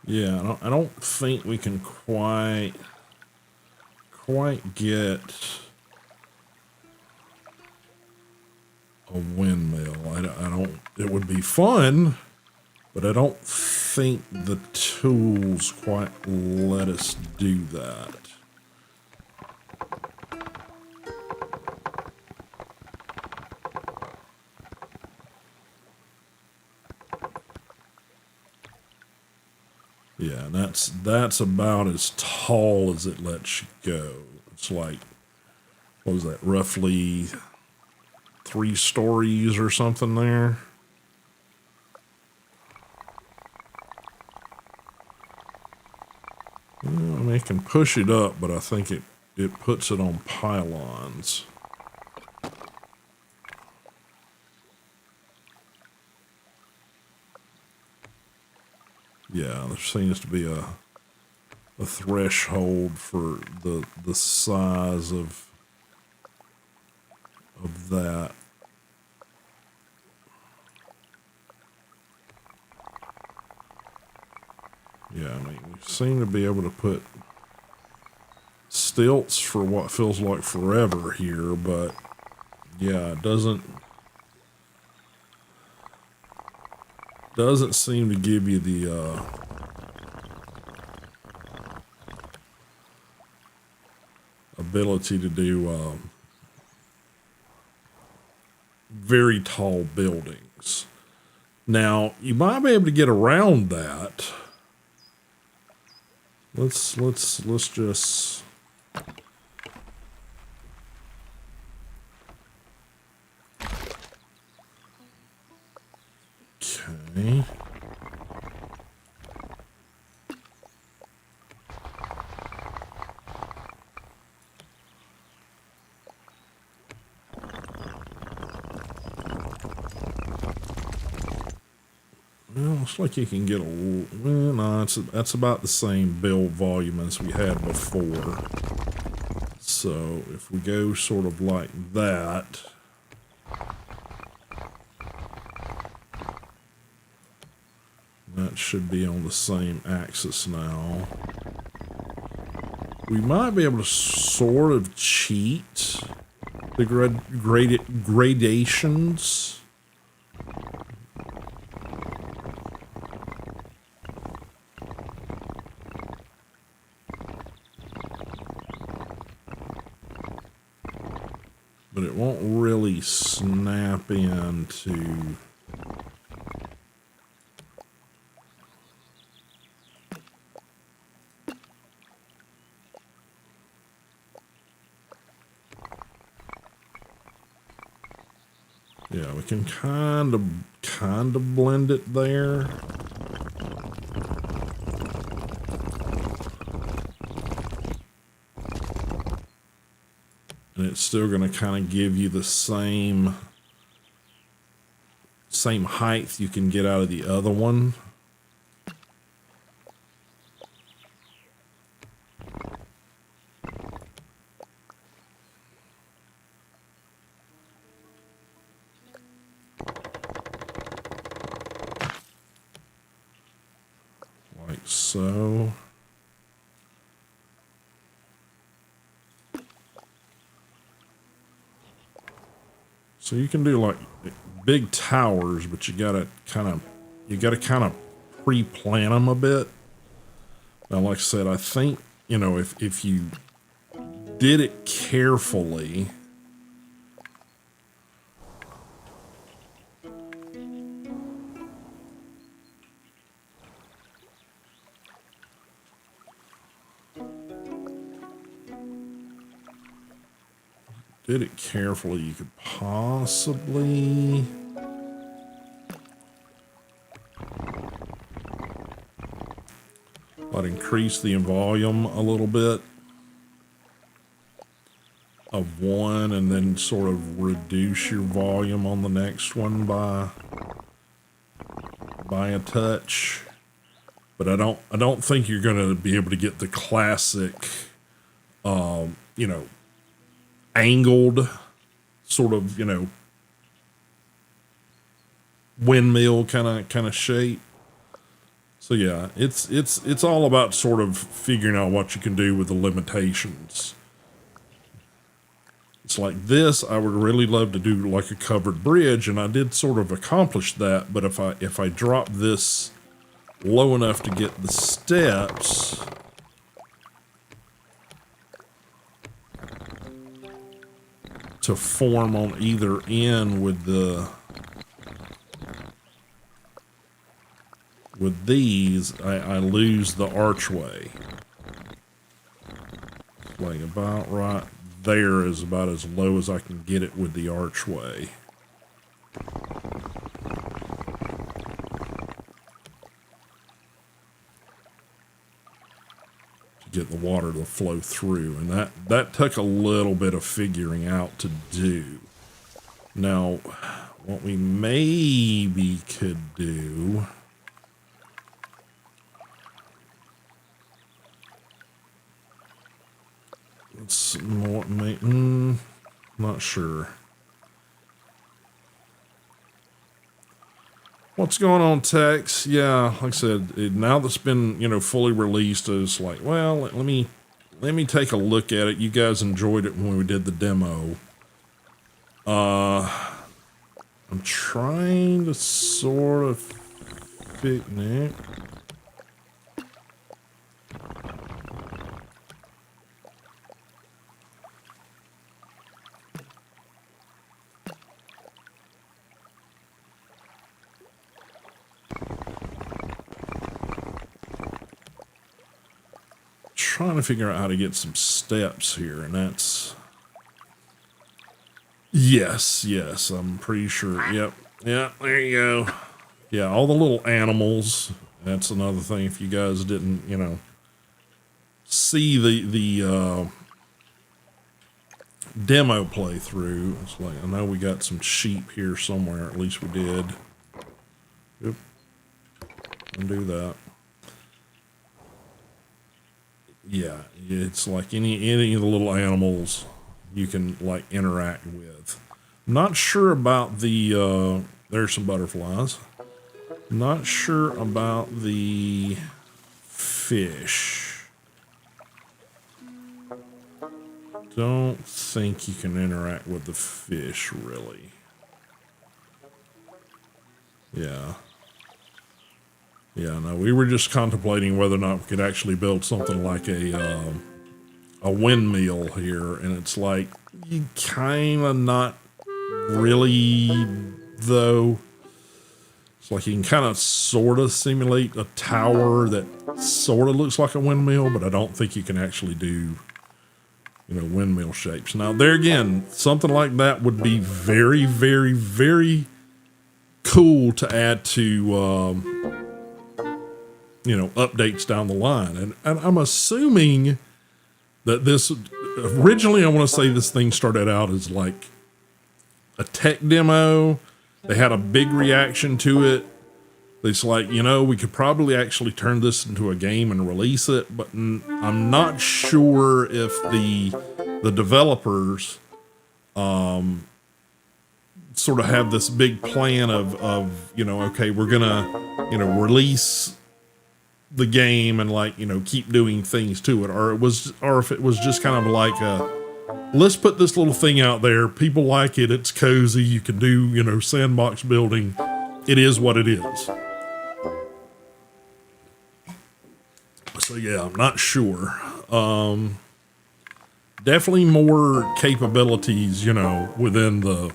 Yeah, I don't think we can quite get a windmill. I don't. It would be fun, but I don't think the tools quite let us do that. Yeah, and that's about as tall as it lets you go. It's like, what was that, roughly 3 stories or something there? Well, I mean, it can push it up, but I think it puts it on pylons. Yeah, there seems to be a threshold for the size of that. Yeah, I mean, we seem to be able to put stilts for what feels like forever here, but yeah, it doesn't seem to give you the ability to do very tall buildings. Now, you might be able to get around that. Let's just okay. Well, looks like you can get well, no, that's about the same build volume as we had before. So if we go sort of like that, that should be on the same axis now. We might be able to sort of cheat the gradations. But it won't really snap into... Yeah, we can kind of blend it there. And it's still going to kind of give you the same height you can get out of the other one. Like so. So you can do like big towers, but you gotta kind of pre-plan them a bit. Now, like I said, I think, you know, if you did it carefully, you could possibly... I'd increase the volume a little bit of one and then sort of reduce your volume on the next one by a touch. But I don't think you're going to be able to get the classic, you know, angled sort of, you know, windmill kind of shape. So yeah, it's all about sort of figuring out what you can do with the limitations. It's like this, I would really love to do like a covered bridge, and I did sort of accomplish that, but if I drop this low enough to get the steps, to form on either end with with these, I lose the archway. Like about right there is about as low as I can get it with the archway. To get the water to flow through. And that took a little bit of figuring out to do. Now, what we maybe could do... It's more, not sure. What's going on, Tex? Yeah, like I said, now that's been, fully released, it's like, well, let me take a look at it. You guys enjoyed it when we did the demo. I'm trying to sort of fix it. Trying to figure out how to get some steps here, and that's yes, I'm pretty sure. Yep, yeah, there you go. Yeah, all the little animals. That's another thing. If you guys didn't, see the demo playthrough, it's like I know we got some sheep here somewhere. At least we did. Yep, undo that. Yeah, it's like any of the little animals you can like interact with. Not sure about the there's some butterflies. Not sure about the fish. Don't think you can interact with the fish really. Yeah. Yeah, no, we were just contemplating whether or not we could actually build something like a windmill here, and it's like, you kind of not really, though. It's like you can kind of sort of simulate a tower that sort of looks like a windmill, but I don't think you can actually do, windmill shapes. Now, there again, something like that would be very, very, very cool to add to... updates down the line. And I'm assuming that this, originally I want to say this thing started out as like a tech demo. They had a big reaction to it. It's like, we could probably actually turn this into a game and release it, but I'm not sure if the developers sort of have this big plan of okay, we're gonna, release the game and keep doing things to it, or if it was just kind of like let's put this little thing out there. People like it. It's cozy. You can do, sandbox building. It is what it is. So yeah, I'm not sure. Definitely more capabilities, within the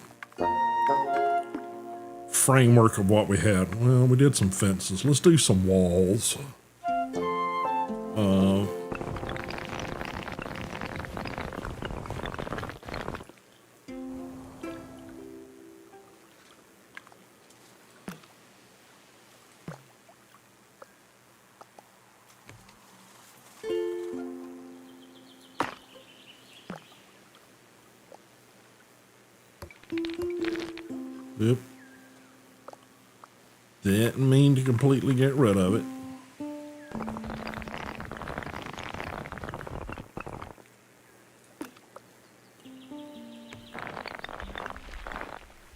framework of what we had. Well, we did some fences. Let's do some walls. Yep. Didn't mean to completely get rid of it.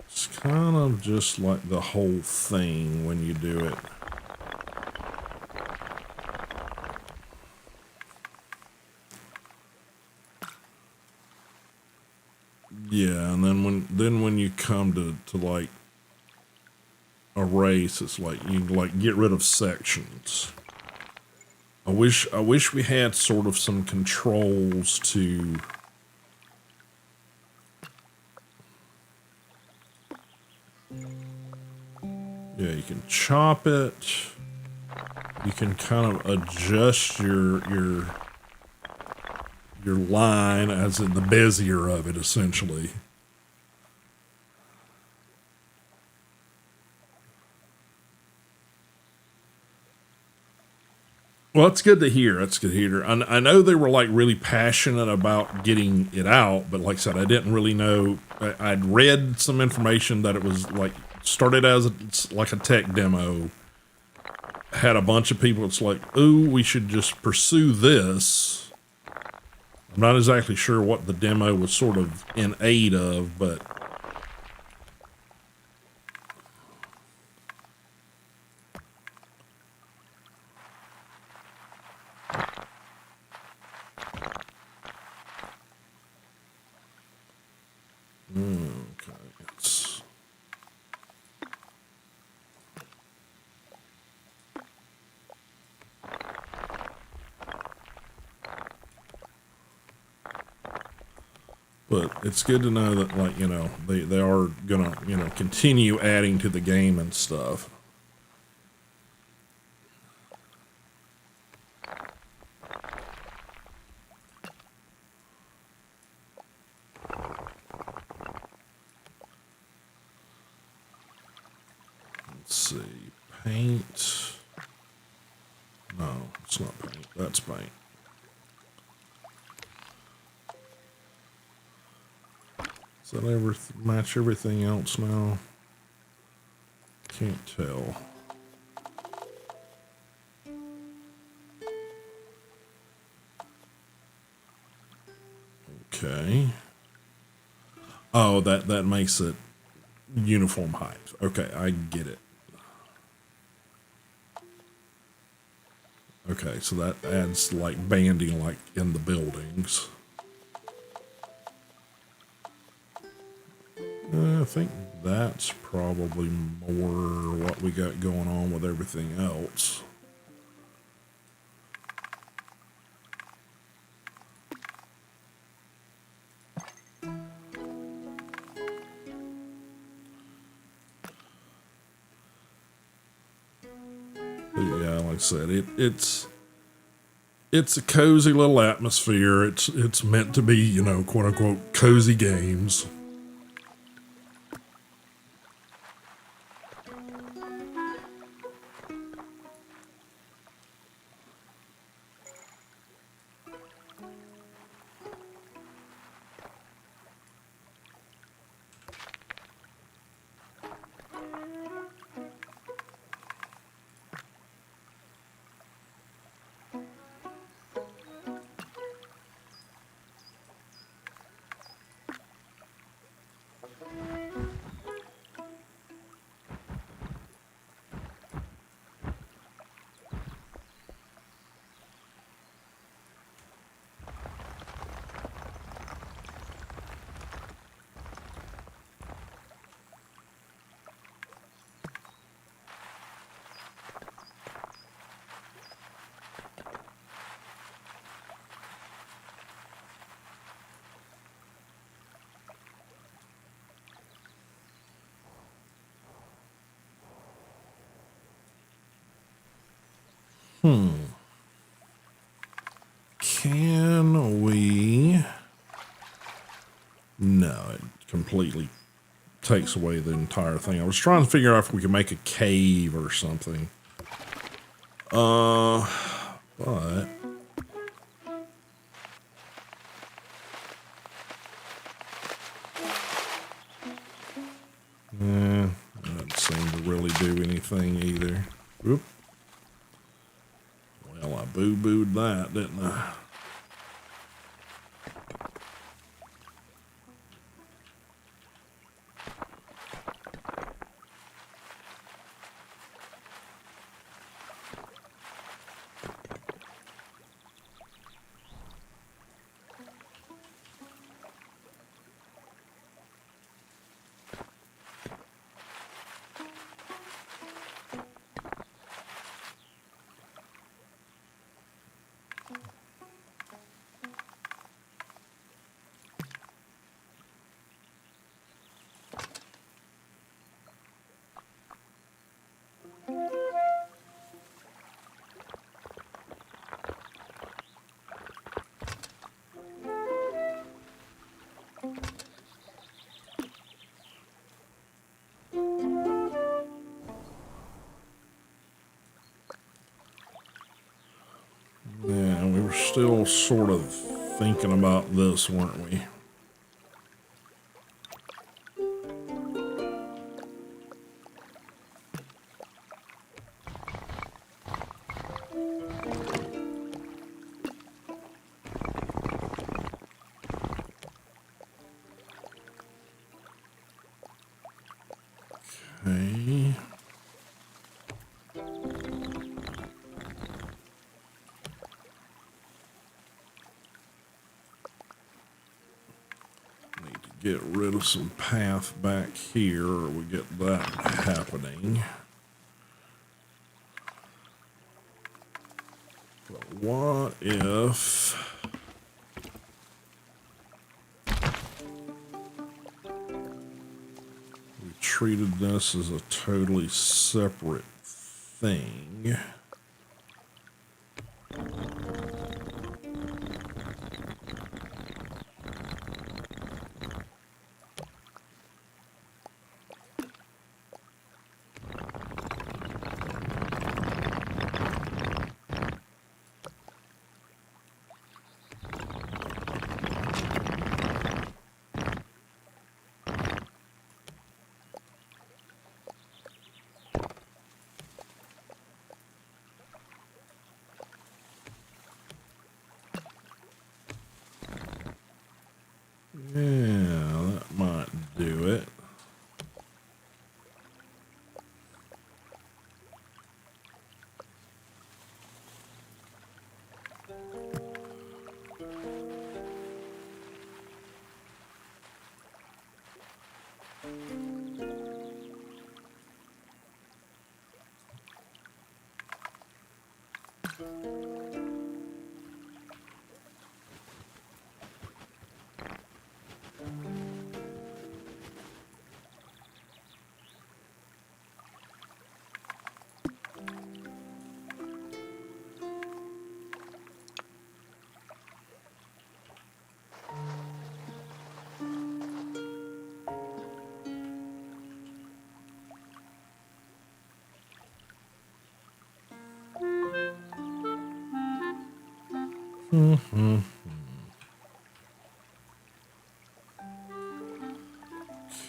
It's kind of just like the whole thing when you do it. Yeah, and then when you come to like a race, it's like you like get rid of sections. I wish we had sort of some controls to yeah, you can chop it. you can kind of adjust your line, as in the bezier of it, essentially. Well, that's good to hear. That's good to hear. I know they were like really passionate about getting it out, but like I said, I didn't really know. I'd read some information that it was like started as like a tech demo. Had a bunch of people. It's like, ooh, we should just pursue this. I'm not exactly sure what the demo was sort of in aid of, but okay, but it's good to know that, like, you know, they are gonna, you know, continue adding to the game and stuff. Let's see, paint. No, it's not paint. That's paint. Does that ever match everything else now? Can't tell. Okay. Oh, that makes it uniform height. Okay, I get it. Okay, so that adds like banding like in the buildings. I think that's probably more what we got going on with everything else. But yeah, like I said, it's a cozy little atmosphere. It's meant to be, you know, quote unquote cozy games. Can we? No, it completely takes away the entire thing. I was trying to figure out if we could make a cave or something. But that doesn't seem to really do anything either. Oop. Well, I boo-booed that, didn't I? still sort of thinking about this, weren't we? Okay. Get rid of some path back here, or we get that happening. But what if we treated this as a totally separate thing? Yeah, that might do it.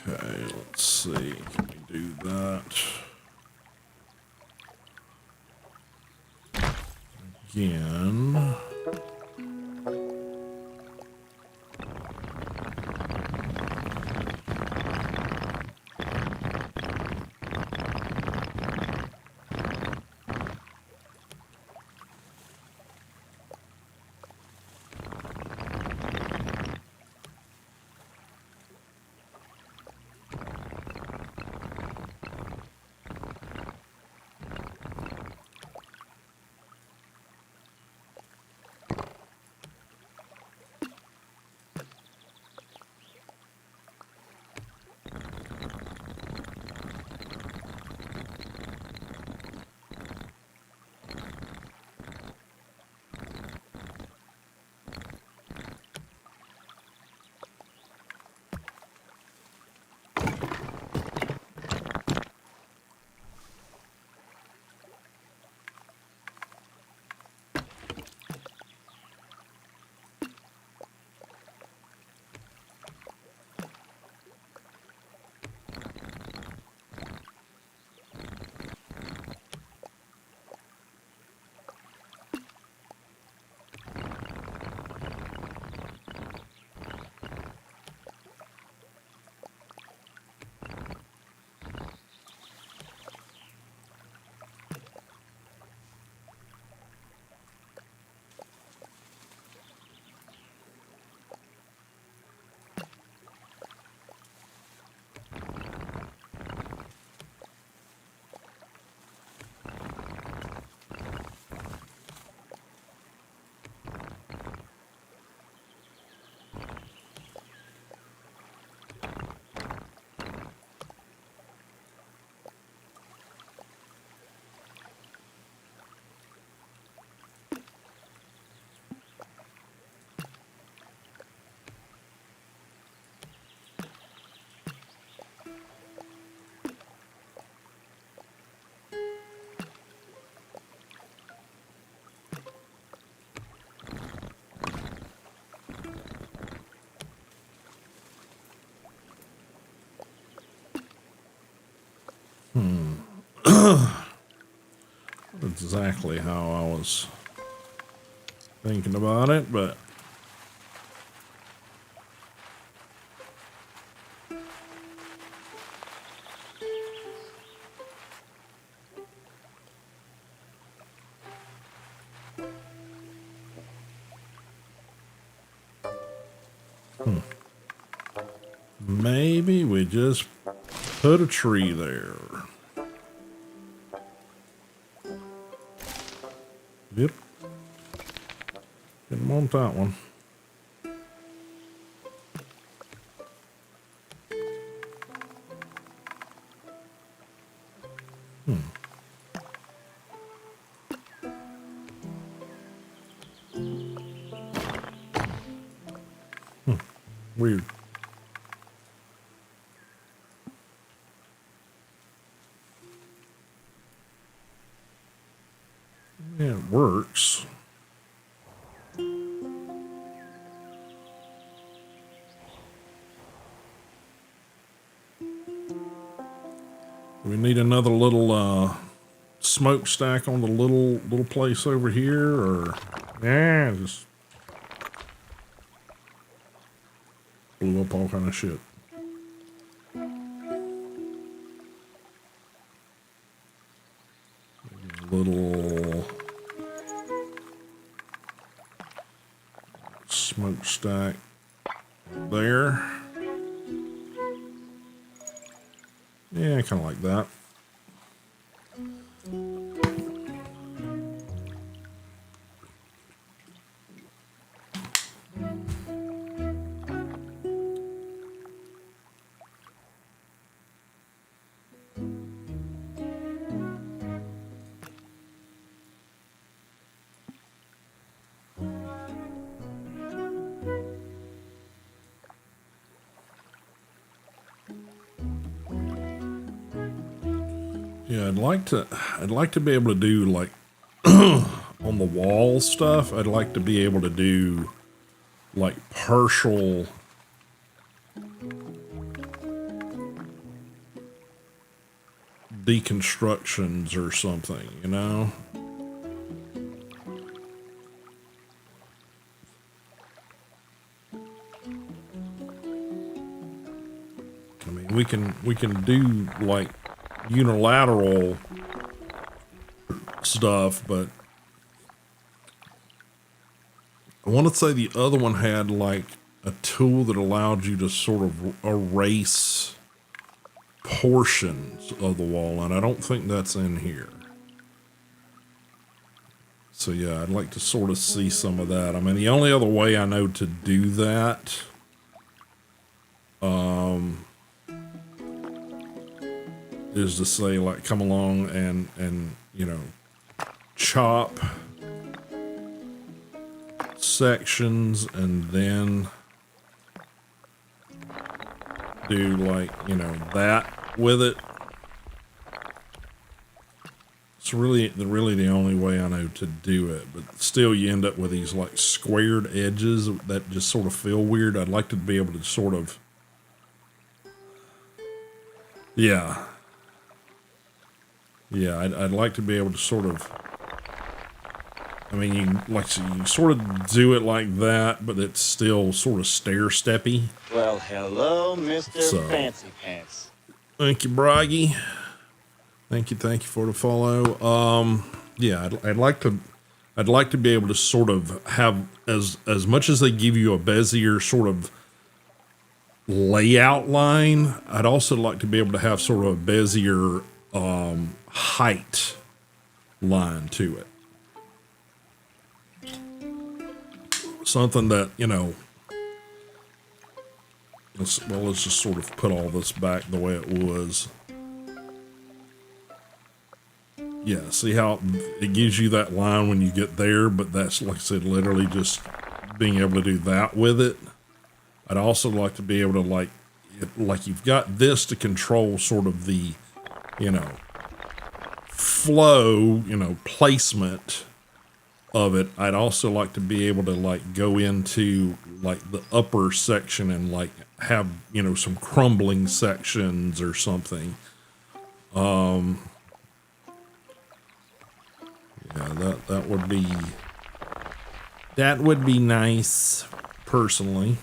Okay, let's see. Can we do that again? Exactly how I was thinking about it, but maybe we just put a tree there. Yep. Didn't want that one. Weird. Yeah, it works. We need another little smokestack on the little place over here, or yeah, just blew up all kind of shit. Little smokestack there. Yeah, kind of like that. Yeah, I'd like to be able to do like on the wall stuff. I'd like to be able to do like partial deconstructions or something, you know? I mean, we can do like unilateral stuff, but I want to say the other one had like a tool that allowed you to sort of erase portions of the wall, and I don't think that's in here. So yeah, I'd like to sort of see some of that. I mean, the only other way I know to do that is to say like come along and you know, chop sections and then do like, you know, that with it. It's really the only way I know to do it, but still you end up with these like squared edges that just sort of feel weird. I'd like to be able to sort of, yeah, I'd like to be able to sort of, I mean, you sort of do it like that, but it's still sort of stair-steppy. Well, hello, Mr. Fancy Pants. Thank you, Braggy. Thank you for the follow. Yeah, I'd like to be able to sort of have as much as they give you a Bezier sort of layout line. I'd also like to be able to have sort of a Bezier height line to it. Something that, you know, let's just sort of put all this back the way it was. Yeah, see how it gives you that line when you get there, but that's, like I said, literally just being able to do that with it. I'd also like to be able to, like you've got this to control sort of the, you know, flow, you know, placement of it. I'd also like to be able to, like, go into, like, the upper section and, like, have, you know, some crumbling sections or something. Yeah, that would be nice, personally.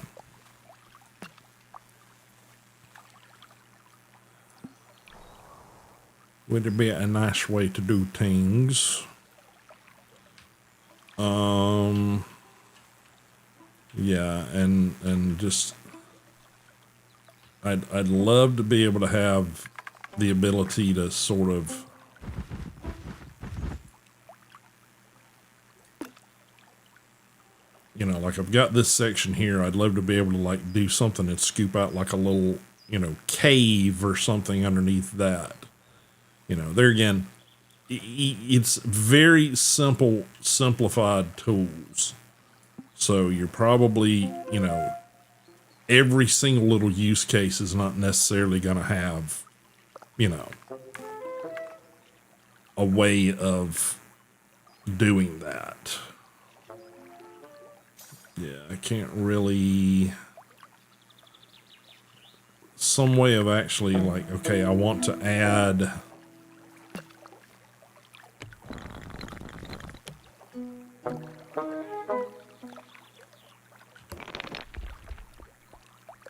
Would be a nice way to do things. Yeah, and just I'd love to be able to have the ability to sort of like I've got this section here. I'd love to be able to like do something and scoop out like a little, cave or something underneath that. There again, it's very simplified tools. So you're probably, every single little use case is not necessarily going to have, a way of doing that. Yeah, I can't really. Some way of actually like, okay, I want to add.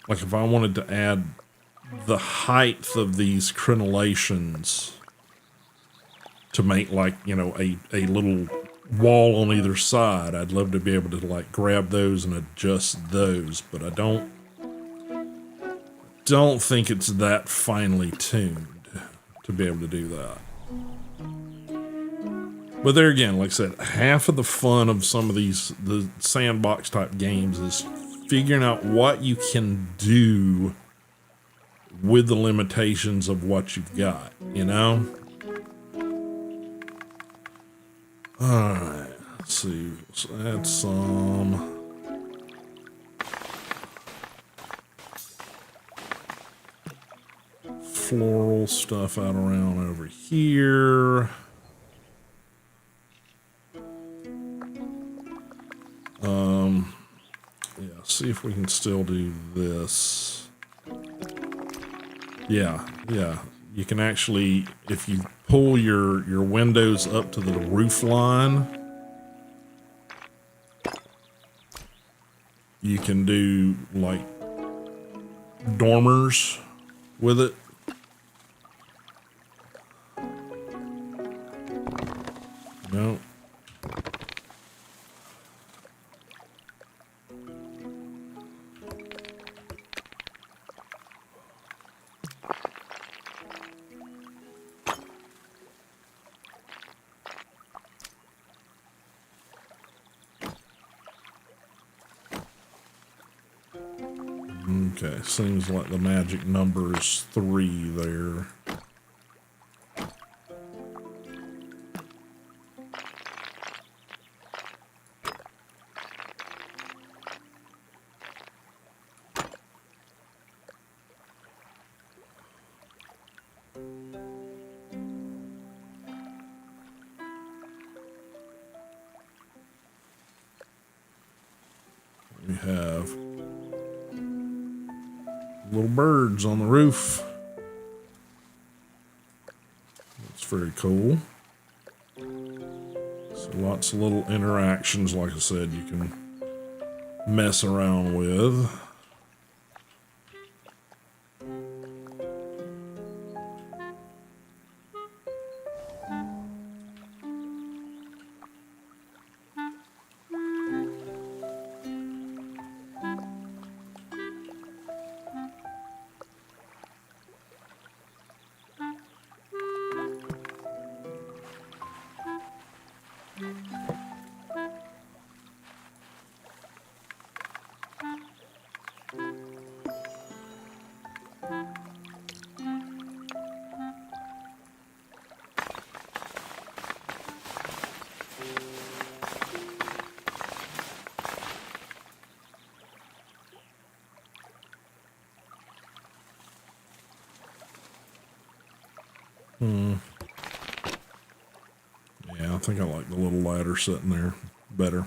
Like if I wanted to add the height of these crenellations to make like, a little wall on either side, I'd love to be able to like grab those and adjust those, but I don't think it's that finely tuned to be able to do that. But there again, like I said, half of the fun of some of the sandbox type games is figuring out what you can do with the limitations of what you've got, Alright, let's see. Let's add some. Floral stuff out around over here. Yeah, see if we can still do this. Yeah. You can actually, if you pull your windows up to the roof line, you can do like dormers with it. No. Okay, seems like the magic number is 3 there. We have little birds on the roof. That's very cool. So lots of little interactions, like I said, you can mess around with. Yeah, I think I like the little ladder sitting there better.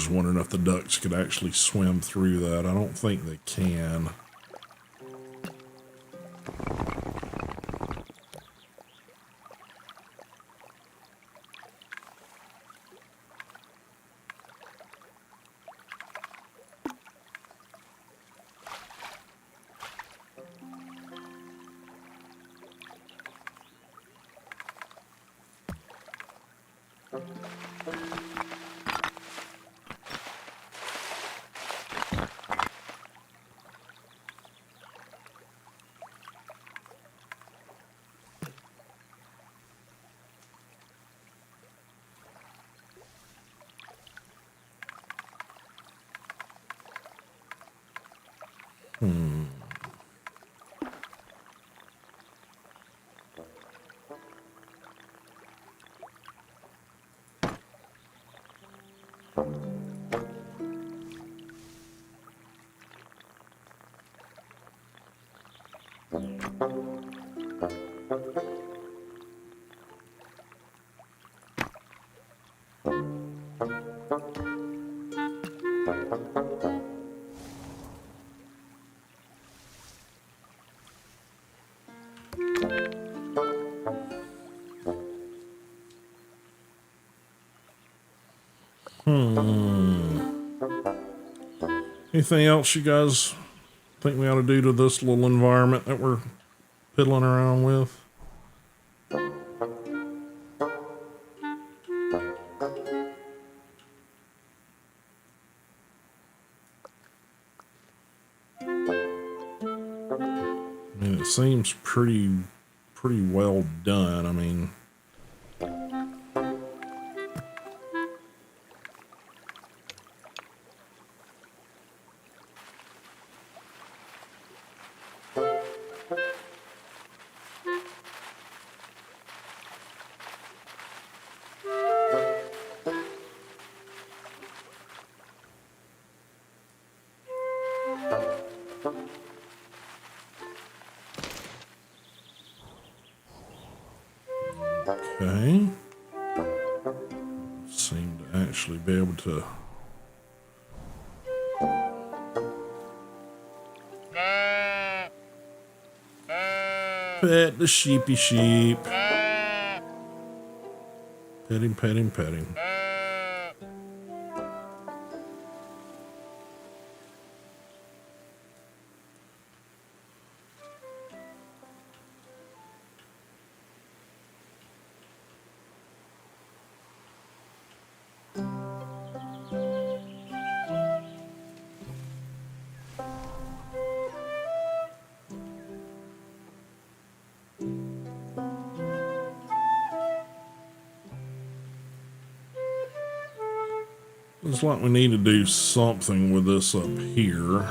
just wondering if the ducks could actually swim through that. I don't think they can. Anything else you guys think we ought to do to this little environment that we're fiddling around with? I mean, it seems pretty well done. I mean, okay. Seem to actually be able to. Pet the sheepy sheep. Pet him, pet him, pet him. Looks like we need to do something with this up here.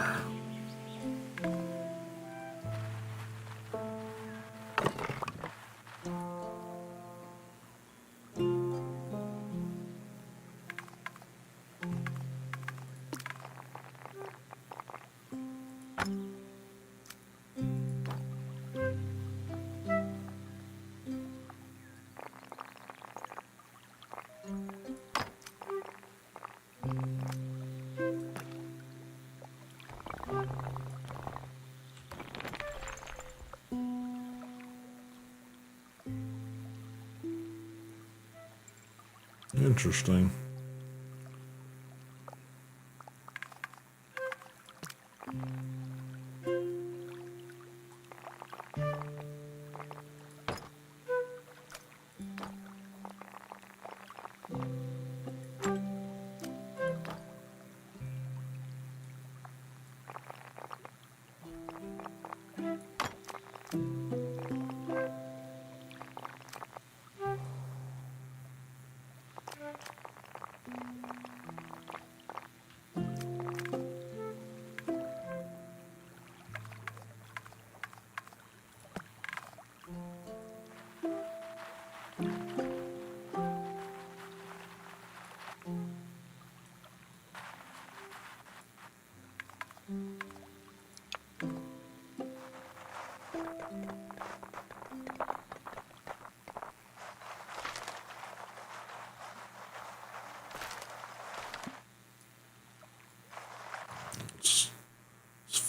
Interesting.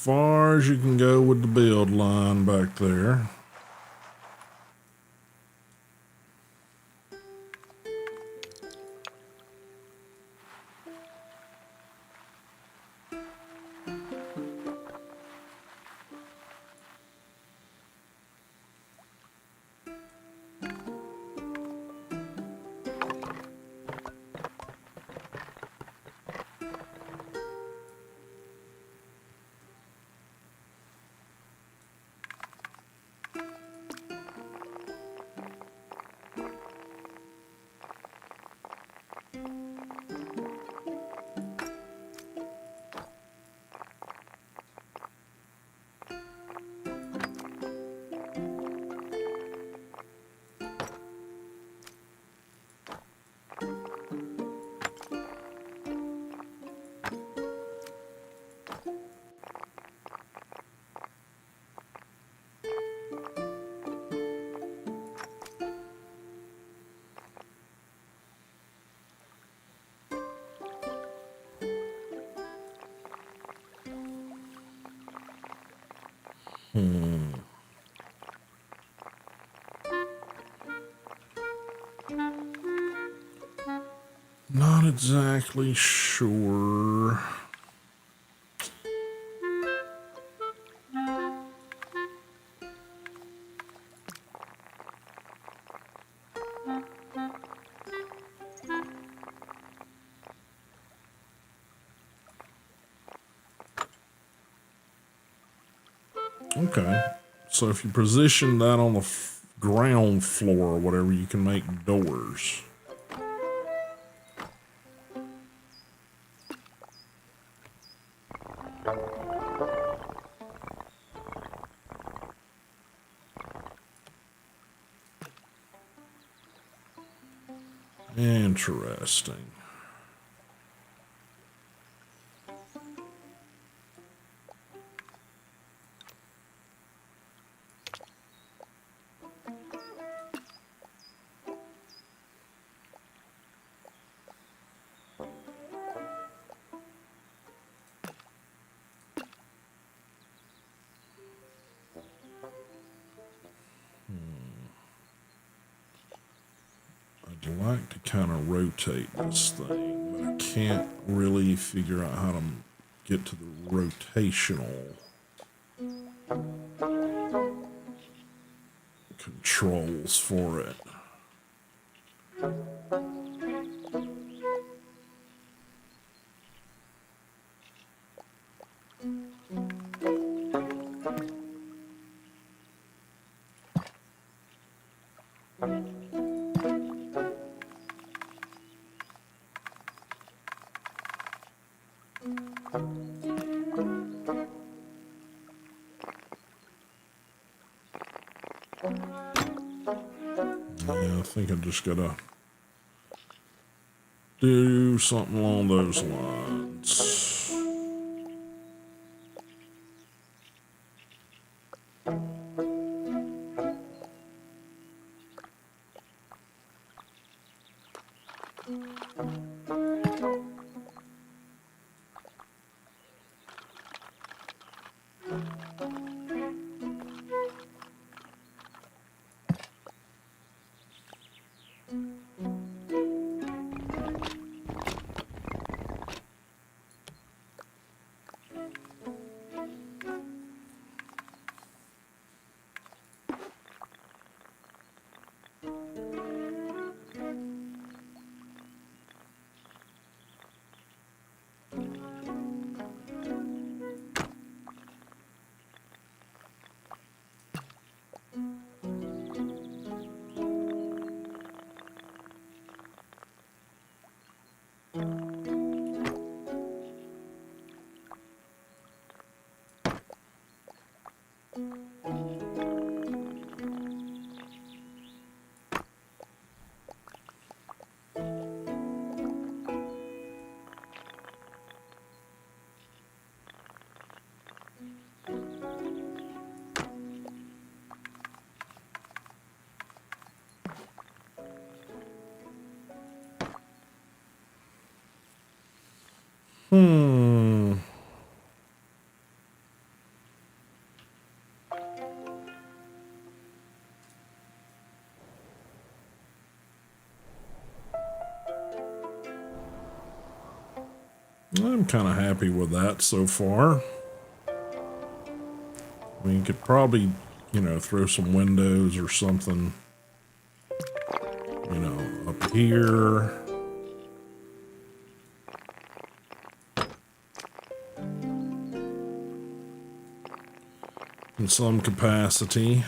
far as you can go with the build line back there. Not exactly sure. Okay. So if you position that on the ground floor or whatever, you can make doors. Interesting. I'd like to kind of rotate this thing, but I can't really figure out how to get to the rotational controls for it. Yeah, I think I just gotta do something along those lines. Hmm. I'm kind of happy with that so far. I mean, you could probably, throw some windows or something, up here. In some capacity.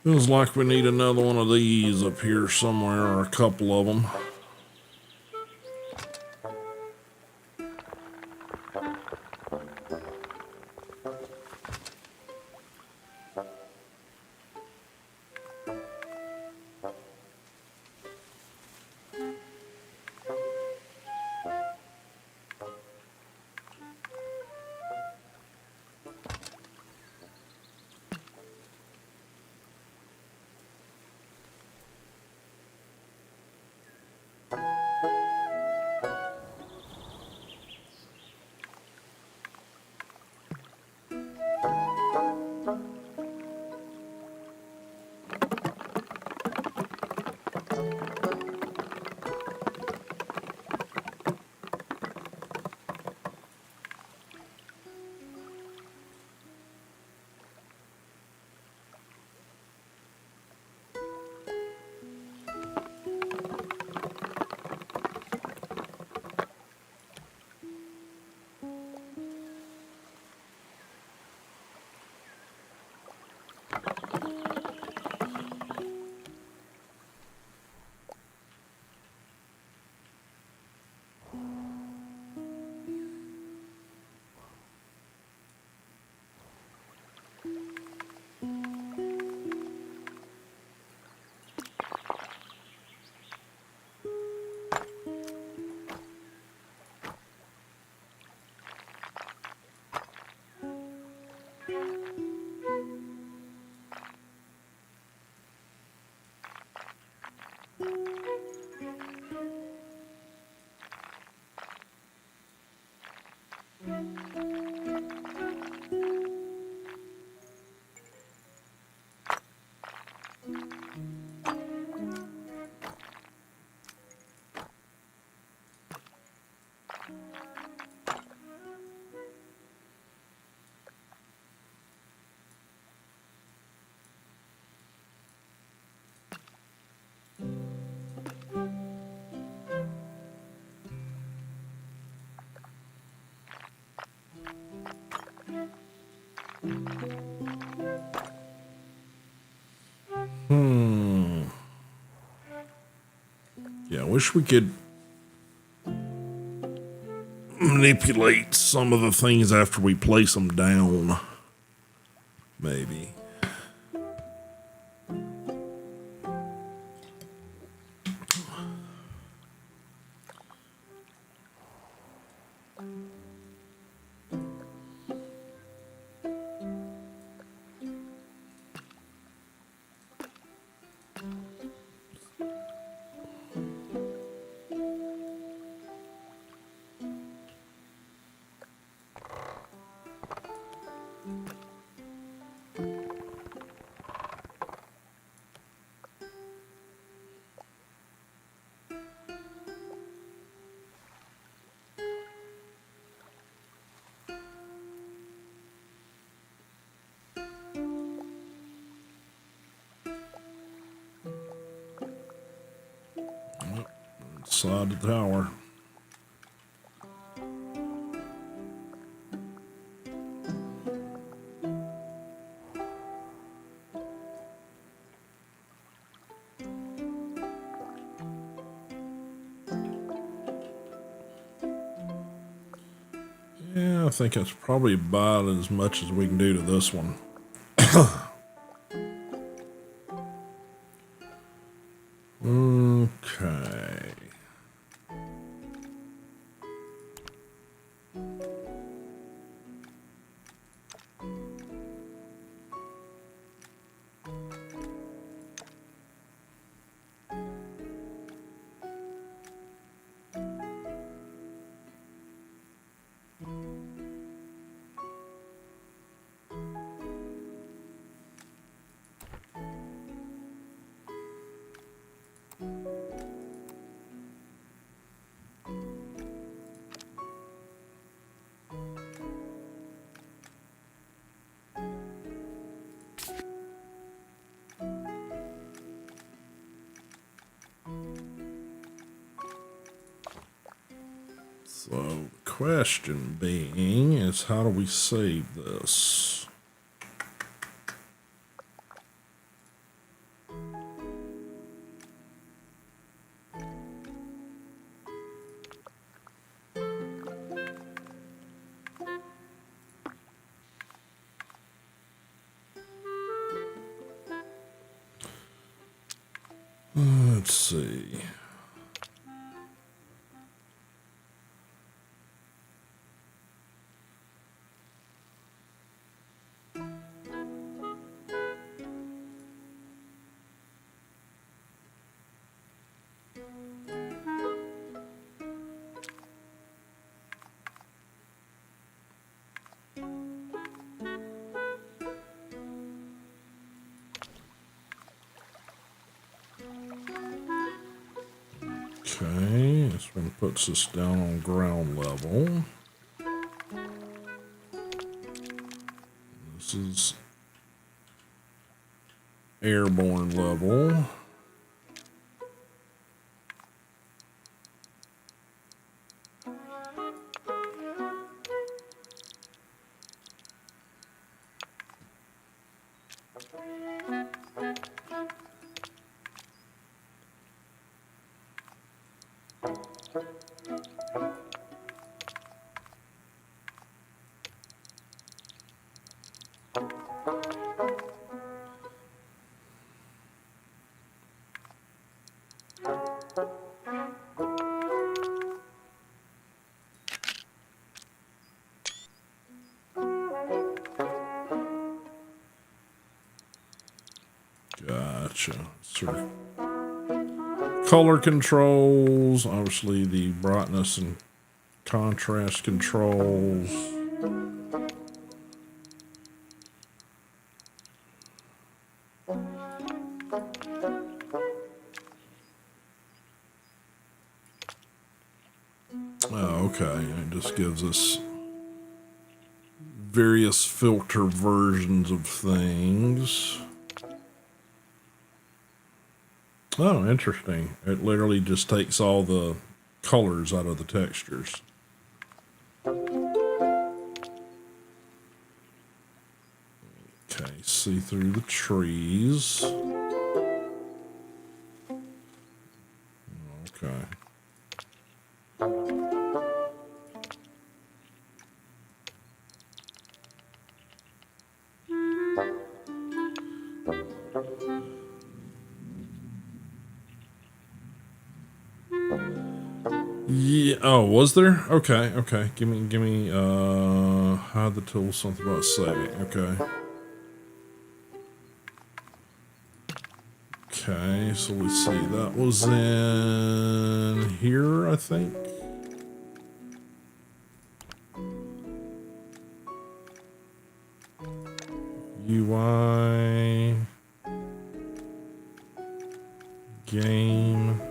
Feels like we need another one of these up here somewhere, or a couple of them. Yeah, I wish we could manipulate some of the things after we place them down. Maybe. Inside the tower. Yeah, I think that's probably about as much as we can do to this one. Okay. So, question being is how do we save this? Let's see. Okay, this one puts us down on ground level. This is airborne level. gotcha. Sure. Color controls, obviously the brightness and contrast controls. Oh, okay. It just gives us various filter versions of things. Oh, interesting. It literally just takes all the colors out of the textures. Okay, see through the trees. Okay. Yeah. Oh, was there? Okay. Okay. Give me. Hide the tool. Something about saving. Okay. Okay. So let's see. That was in here, I think. UI. Game.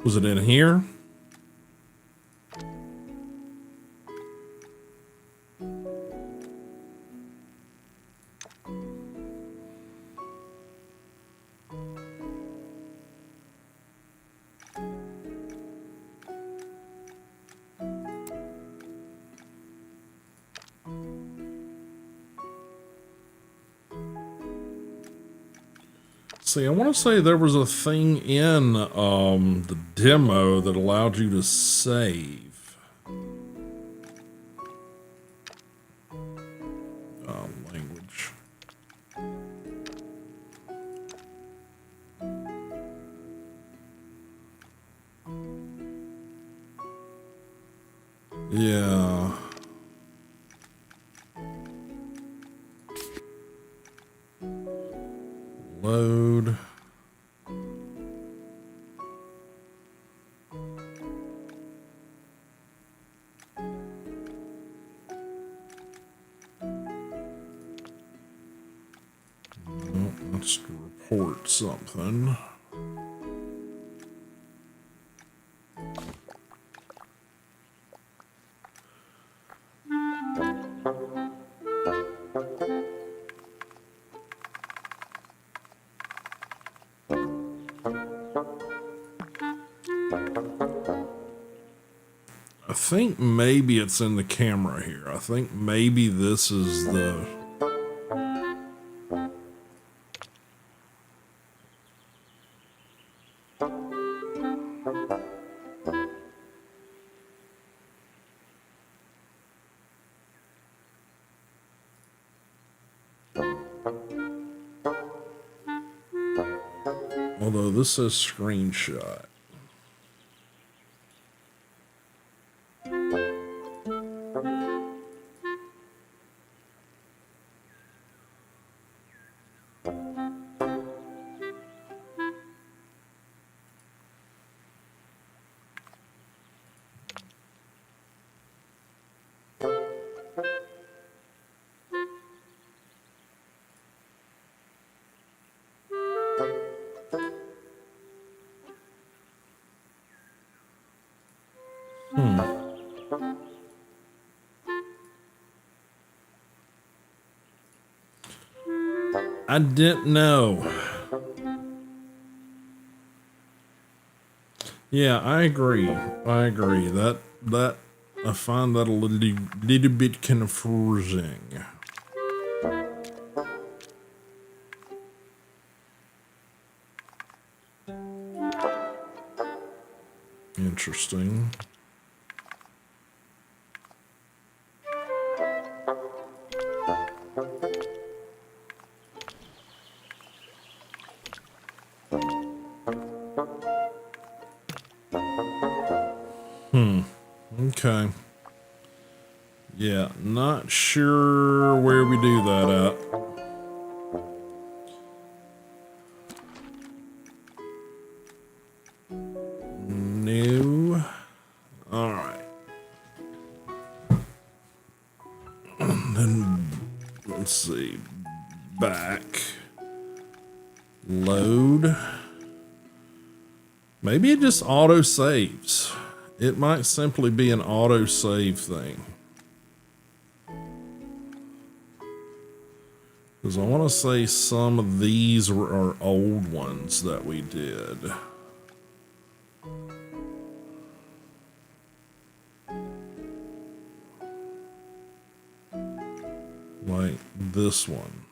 Was it in here? See, I want to say there was a thing in the demo that allowed you to save. Language. Yeah. Load. Let's report something. I think maybe it's in the camera here. I think maybe this is the... Although this says screenshot. I didn't know. Yeah, I agree. I agree. That I find that a little bit confusing. Interesting. Okay. Yeah, not sure where we do that at. No. All right. Then let's see. Back. Load. Maybe it just auto saves. It might simply be an auto save thing. Because I want to say some of these are old ones that we did. Like this one.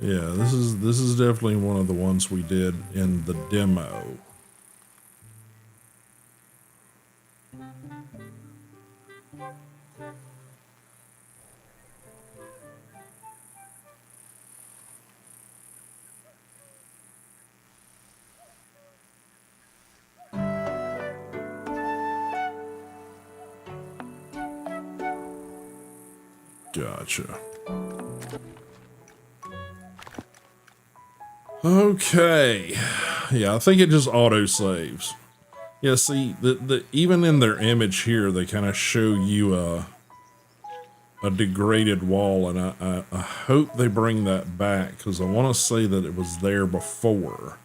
Yeah, this is definitely one of the ones we did in the demo. Gotcha. Okay. Yeah, I think it just auto saves. Yeah, see, the even in their image here, they kind of show you a degraded wall, and I hope they bring that back because I want to say that it was there before.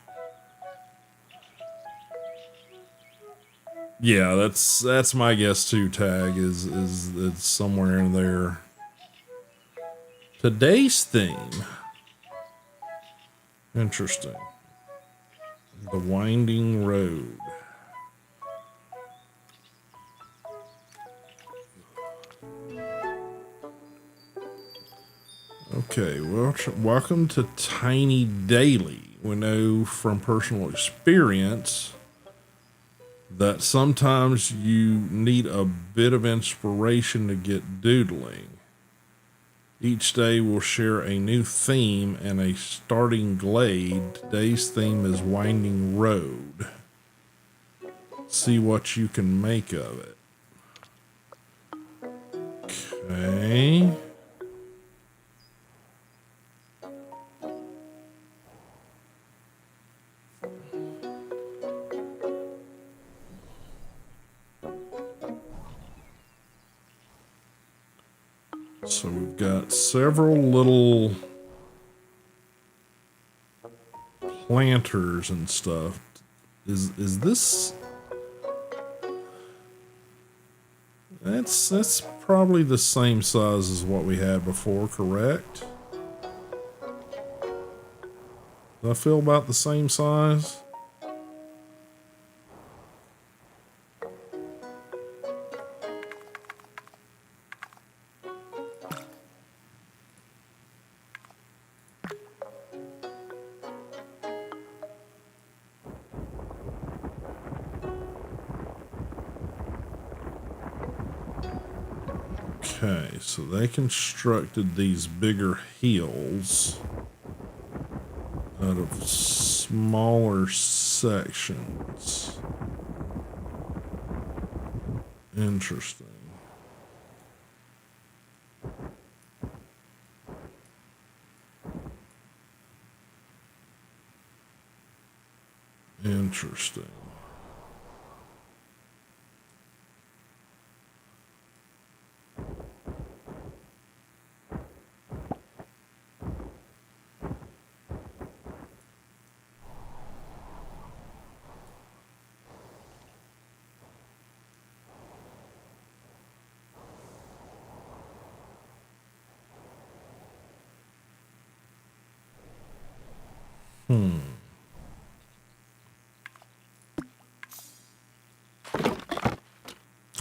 Yeah, that's my guess too. Tag is it's somewhere in there. Today's theme. Interesting. The winding road. Okay, well, welcome to Tiny Daily. We know from personal experience that sometimes you need a bit of inspiration to get doodling. Each day we'll share a new theme and a starting glade. Today's theme is Winding Road. See what you can make of it. Okay. So we've got several little planters and stuff. Is this? That's probably the same size as what we had before, correct? Does I feel about the same size? Okay, so they constructed these bigger hills out of smaller sections. Interesting. Interesting.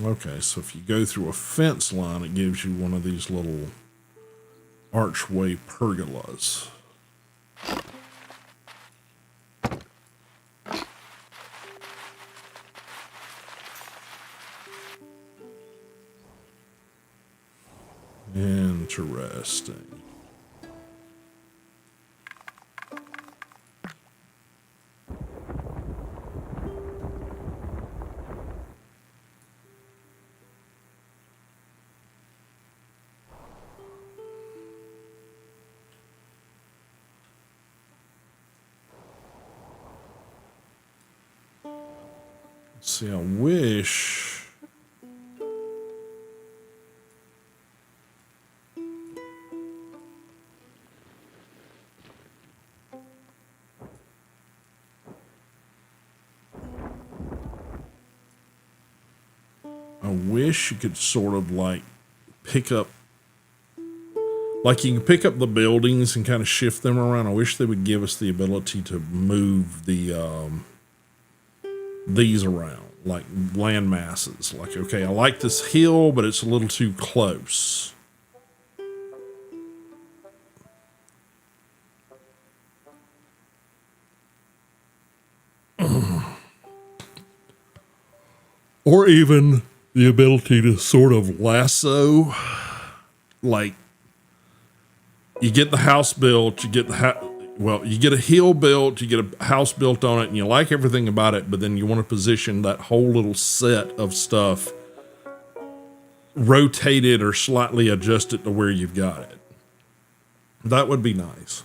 Okay, so if you go through a fence line, it gives you one of these little archway pergolas. Interesting. See, I wish. I wish you could sort of like pick up, like you can pick up the buildings and kind of shift them around. I wish they would give us the ability to move these around, like land masses. Like, okay, I like this hill, but it's a little too close. Or even the ability to sort of lasso, like you get the house built, you get you get a hill built, you get a house built on it, and you like everything about it, but then you want to position that whole little set of stuff, rotate it or slightly adjust it to where you've got it. That would be nice.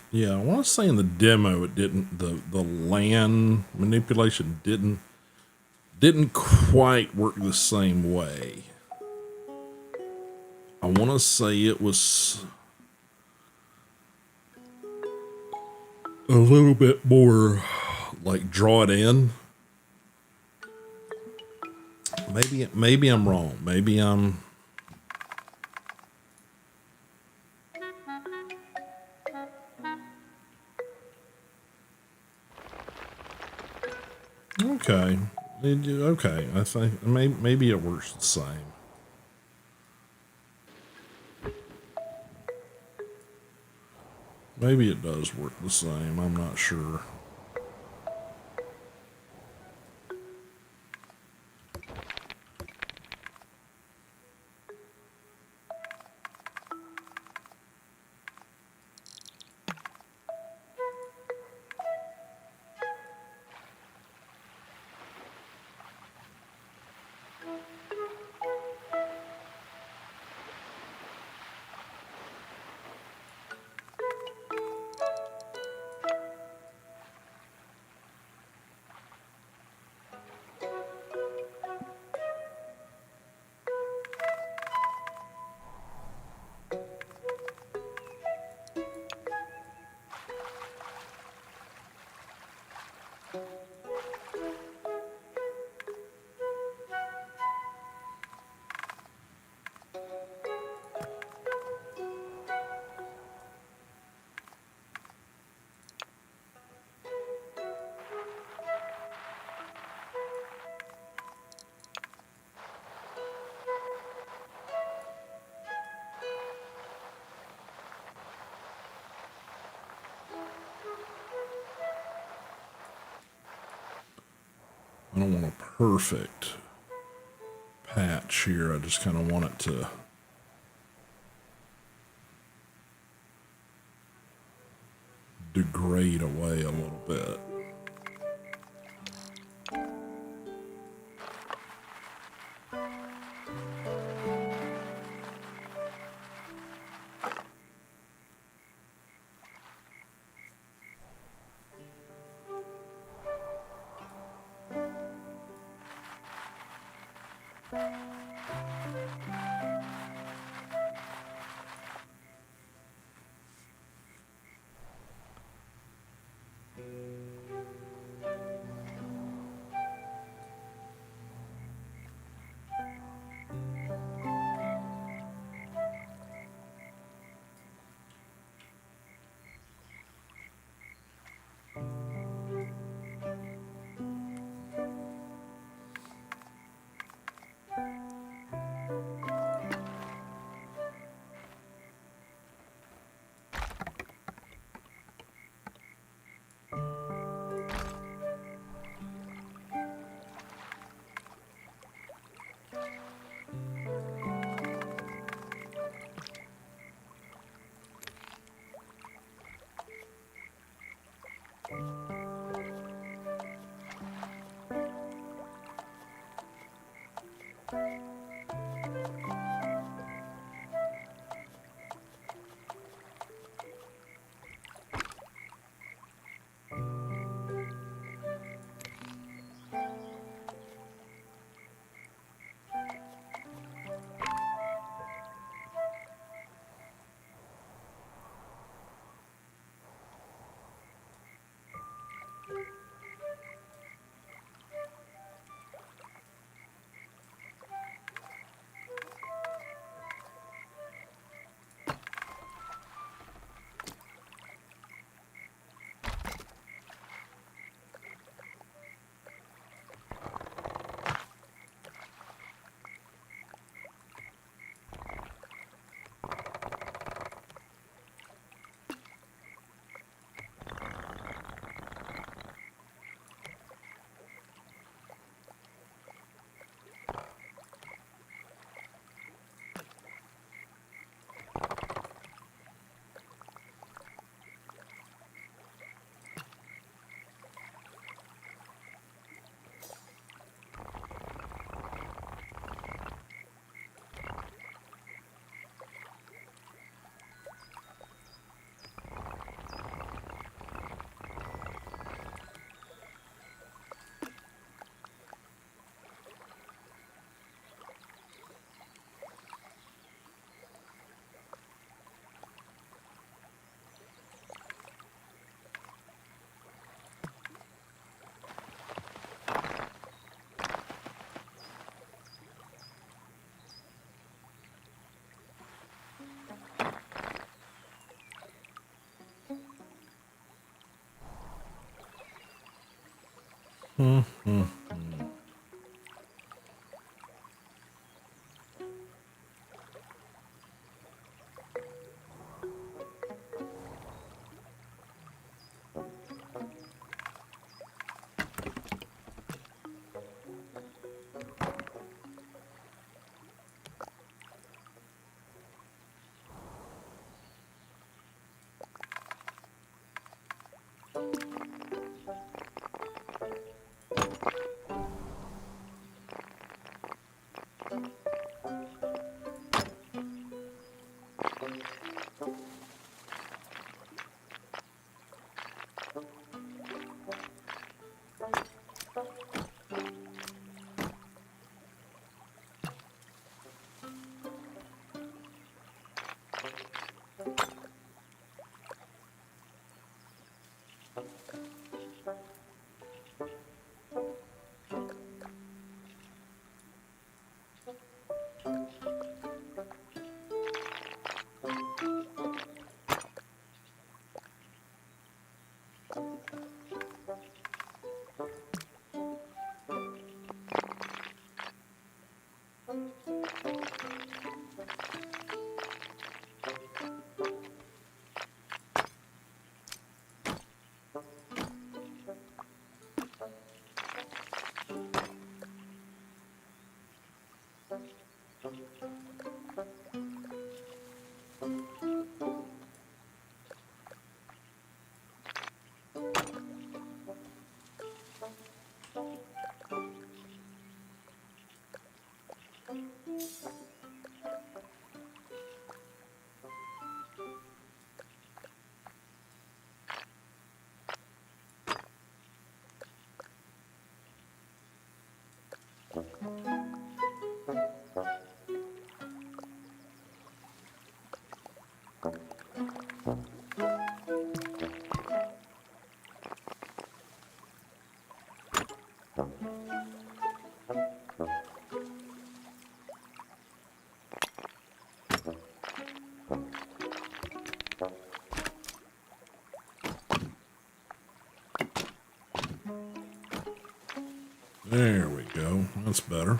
Yeah, I want to say in the demo it didn't, the land manipulation didn't quite work the same way. I want to say it was a little bit more like draw it in. Maybe I'm wrong. Maybe I'm. Okay. Okay. I think maybe it works the same. Maybe it does work the same. I'm not sure. I don't want a perfect patch here. I just kind of want it to degrade away a little bit. There we go. That's better.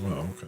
Well, okay.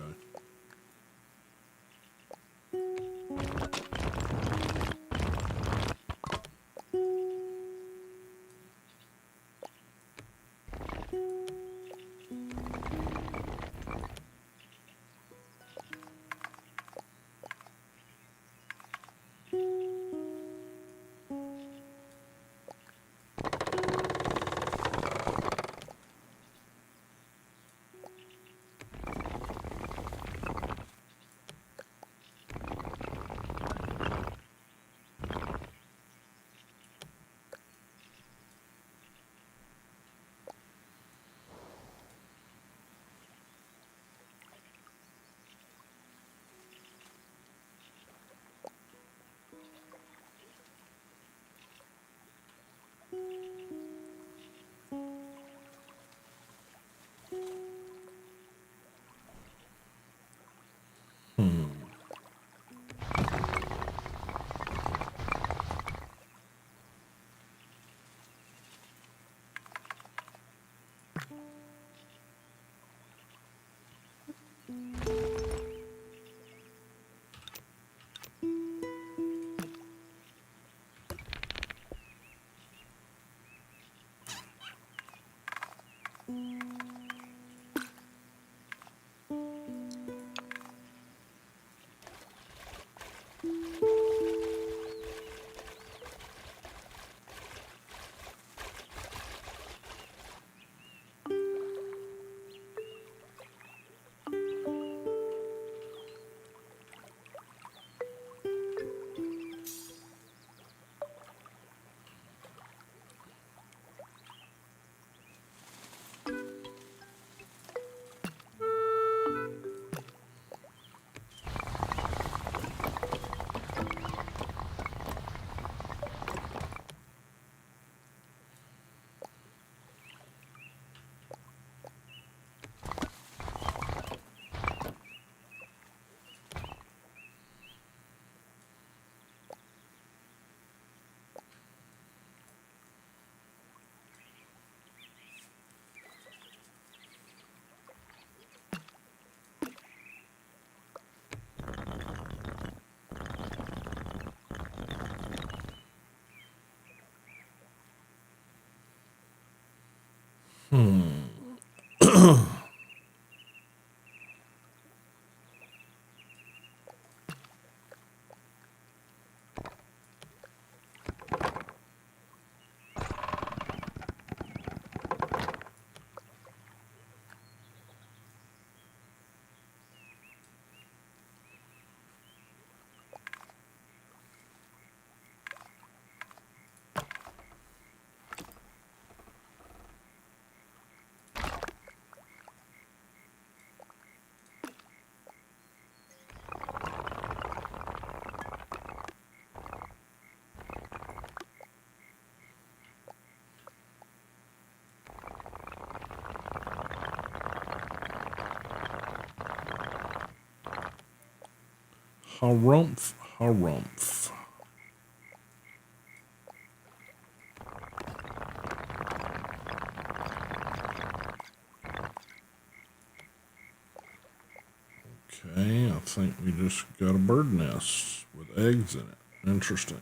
Harumph, harumph. Okay, I think we just got a bird nest with eggs in it. Interesting.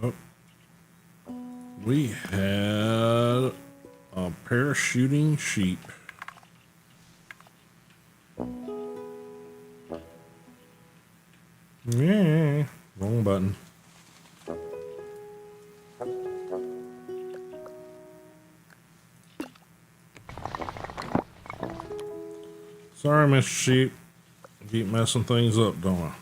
Oh, we had a parachuting sheep. Yeah, wrong button. Sorry, Mr. Sheep. Keep messing things up, don't I?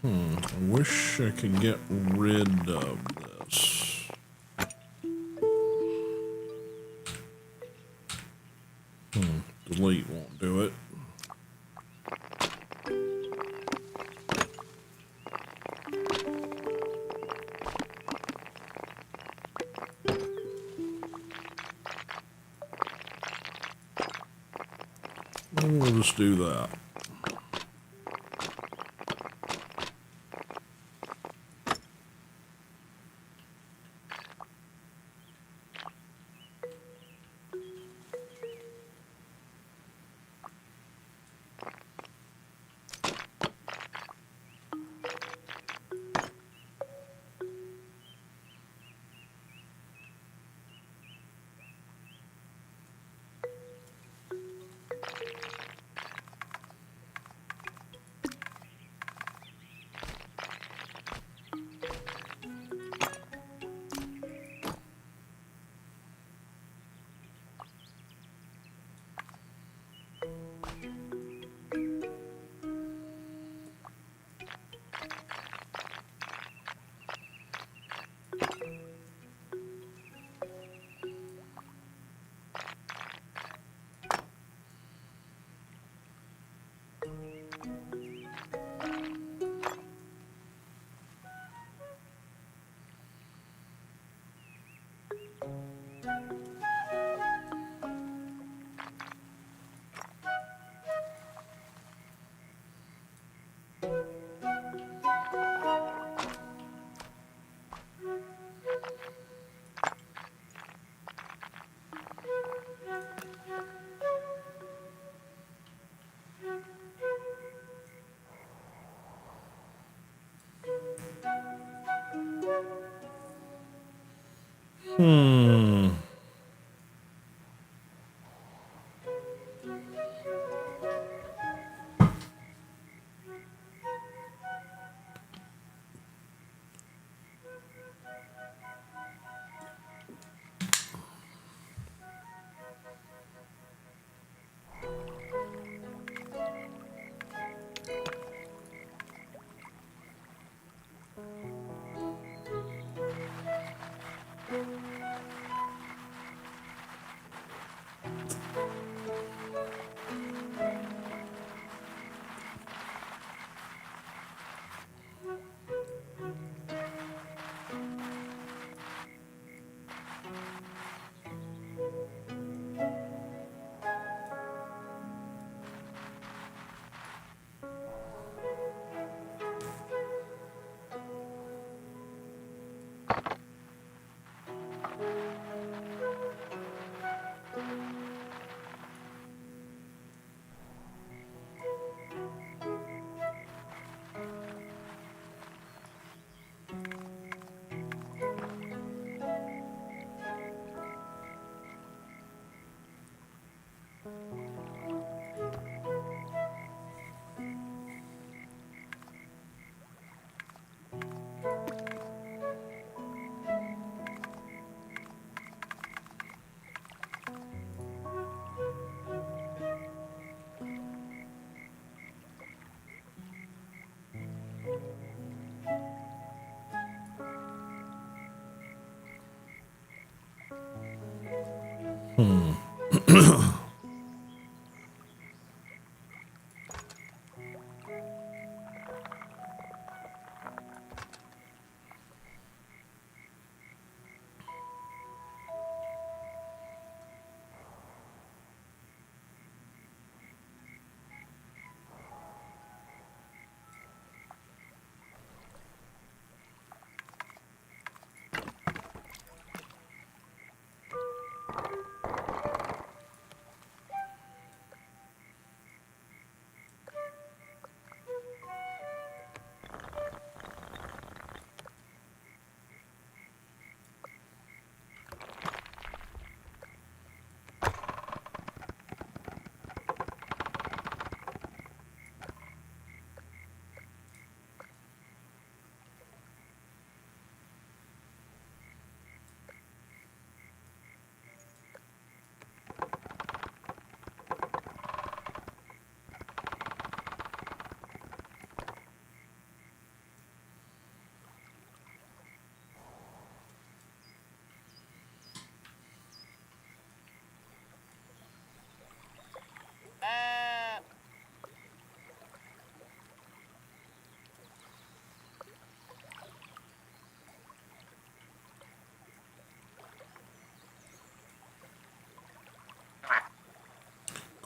I wish I could get rid of this. Delete won't do it. We'll just do that. Hmm.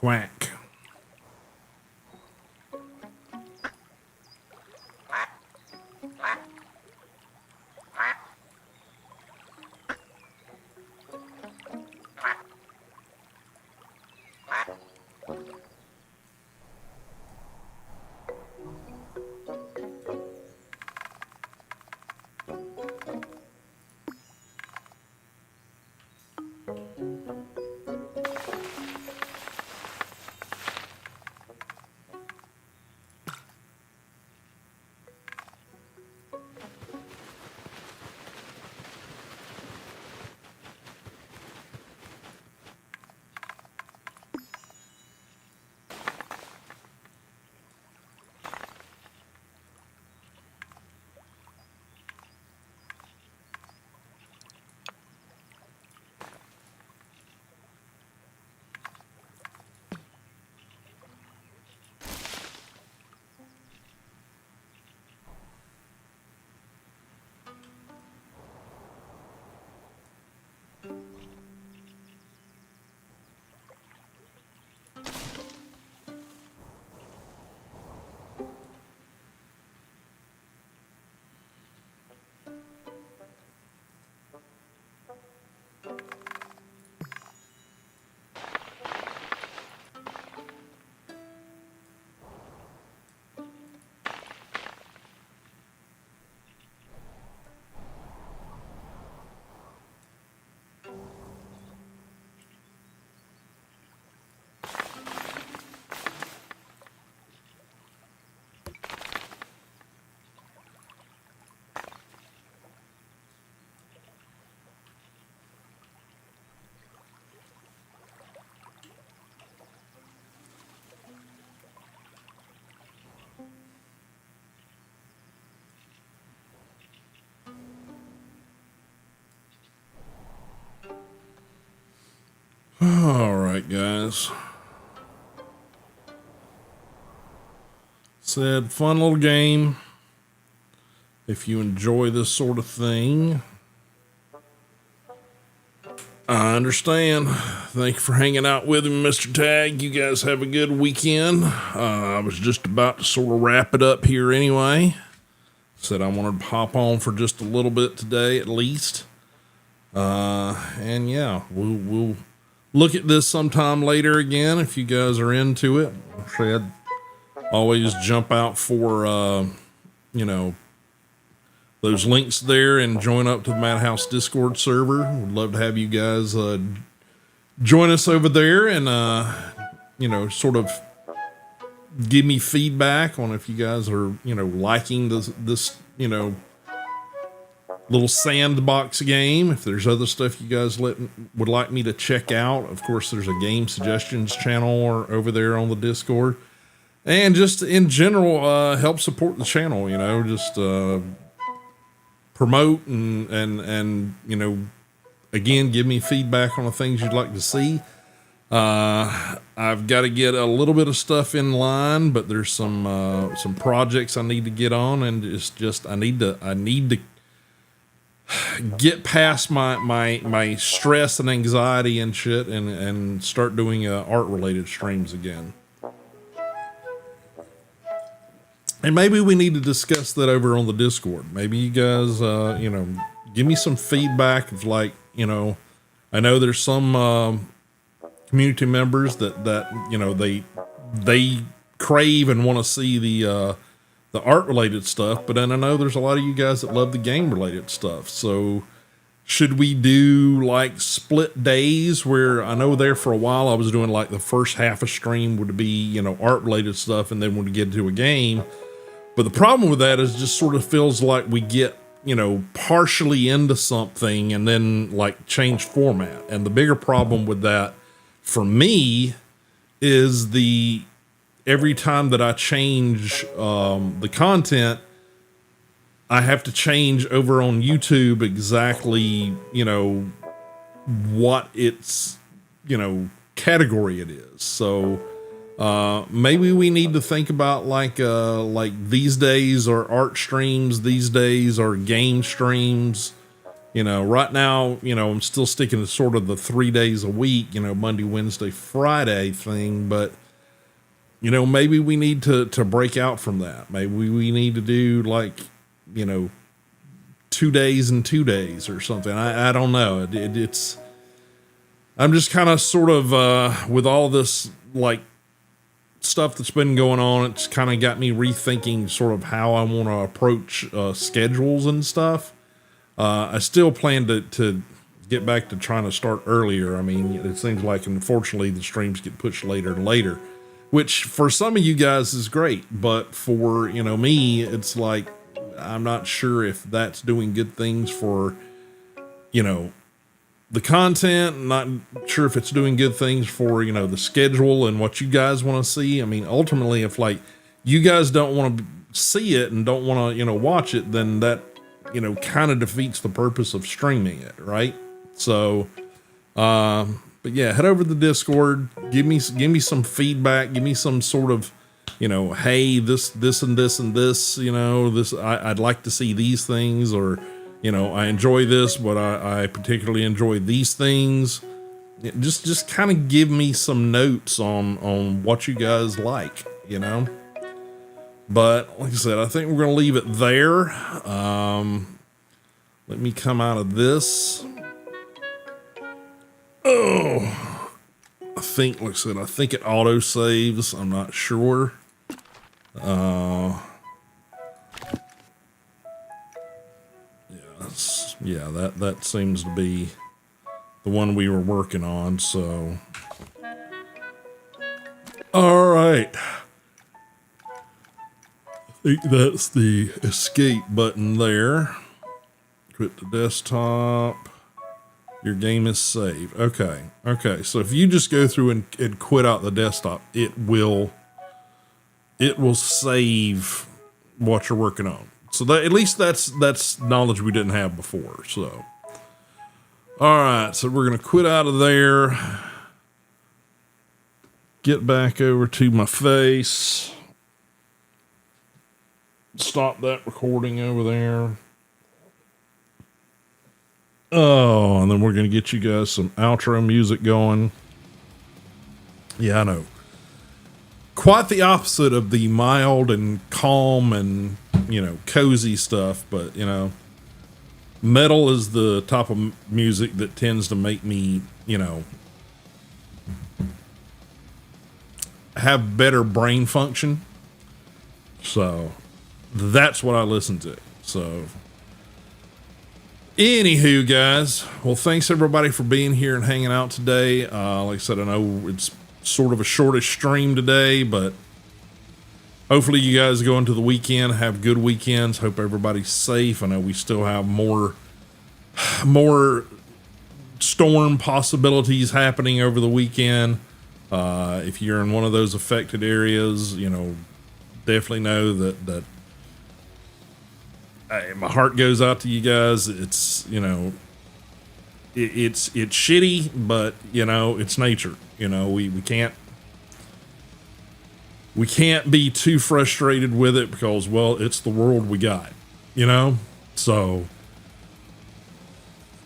Quack. All right, guys. Said fun little game. If you enjoy this sort of thing, I understand. Thank you for hanging out with me, Mr. Tag. You guys have a good weekend. I was just about to sort of wrap it up here anyway. Said I wanted to hop on for just a little bit today at least. And yeah, we'll look at this sometime later again if you guys are into it. I'd always jump out for, those links there and join up to the Madhouse Discord server. Would love to have you guys join us over there and, sort of give me feedback on if you guys are, liking this little sandbox game. If there's other stuff you guys would like me to check out. Of course, there's a game suggestions channel over there on the Discord. And just in general, help support the channel, just promote and again, give me feedback on the things you'd like to see. I've got to get a little bit of stuff in line, but there's some projects I need to get on, and it's just I need to get past my stress and anxiety and shit, and start doing art related streams again. And maybe we need to discuss that over on the Discord. Maybe you guys, give me some feedback of I know there's some community members that they crave and want to see the art related stuff, but then I know there's a lot of you guys that love the game related stuff. So should we do split days where I know there for a while I was doing the first half of stream would be, art related stuff, and then when we get to a game. But the problem with that is just sort of feels like we get, partially into something and then change format. And the bigger problem with that for me is every time that I change the content, I have to change over on YouTube exactly, what its, category it is. So maybe we need to think about these days are art streams, these days are game streams. Right now, I'm still sticking to sort of the 3 days a week, Monday, Wednesday, Friday thing, but maybe we need to break out from that. Maybe we need to do 2 days and 2 days or something. I don't know. I'm just kind of sort of, with all this stuff that's been going on, it's kind of got me rethinking sort of how I want to approach schedules and stuff. I still plan to get back to trying to start earlier. I mean, it seems like unfortunately the streams get pushed later and later, which for some of you guys is great, but for me, it's I'm not sure if that's doing good things for the content. Not sure if it's doing good things for, the schedule and what you guys want to see. I mean, ultimately, if you guys don't want to see it and don't want to, watch it, then that, kind of defeats the purpose of streaming it. Right. So, but yeah, head over to the Discord, give me some feedback, give me some sort of, hey, this and this and this, I'd like to see these things, or, I enjoy this, but I particularly enjoy these things. Just kind of give me some notes on what you guys like, But like I said, I think we're going to leave it there. Let me come out of this. Oh, I think it auto saves. I'm not sure. Yeah, that seems to be the one we were working on. So, all right. I think that's the escape button there. Quit the desktop. Your game is saved. Okay. So if you just go through and quit out the desktop, it will save what you're working on. So that, at least that's knowledge we didn't have before. So, all right. So we're going to quit out of there. get back over to my face. Stop that recording over there. Oh, and then we're going to get you guys some outro music going. Yeah, I know. Quite the opposite of the mild and calm and, cozy stuff. But, metal is the type of music that tends to make me, have better brain function. So that's what I listen to. So anywho, guys, well, thanks everybody for being here and hanging out today. Like I said, I know it's sort of a shortish stream today, but hopefully you guys go into the weekend, have good weekends. Hope everybody's safe. I know we still have more storm possibilities happening over the weekend. If you're in one of those affected areas, definitely know that my heart goes out to you guys. It's, it's shitty, but it's nature. We can't be too frustrated with it because, well, it's the world we got, so,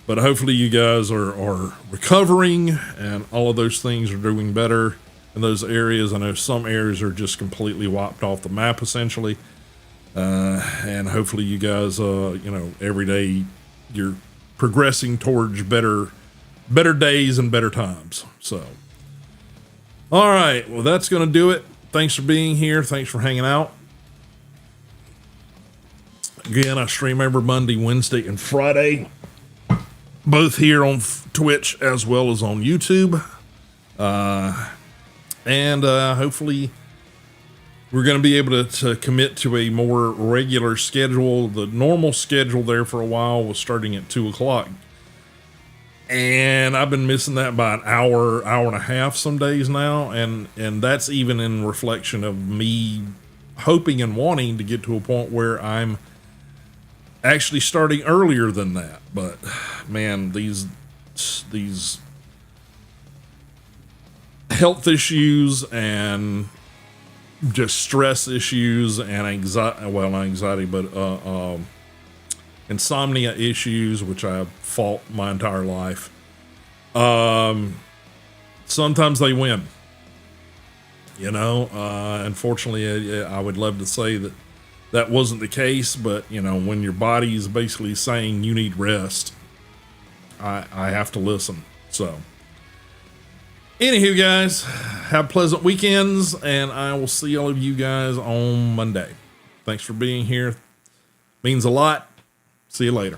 but hopefully you guys are recovering and all of those things are doing better in those areas. I know some areas are just completely wiped off the map essentially. And hopefully you guys, every day you're progressing towards better days and better times. So, all right. Well, that's going to do it. Thanks for being here. Thanks for hanging out. Again, I stream every Monday, Wednesday, and Friday, both here on Twitch as well as on YouTube. And hopefully we're going to be able to commit to a more regular schedule. The normal schedule there for a while was starting at 2:00. And I've been missing that by an hour and a half some days now. And that's even in reflection of me hoping and wanting to get to a point where I'm actually starting earlier than that. But man, these health issues and just stress issues and anxiety, but insomnia issues, which I have fought my entire life. Sometimes they win, unfortunately, I would love to say that wasn't the case, but when your body is basically saying you need rest, I have to listen. So anywho, guys, have pleasant weekends, and I will see all of you guys on Monday. Thanks for being here. Means a lot. See you later.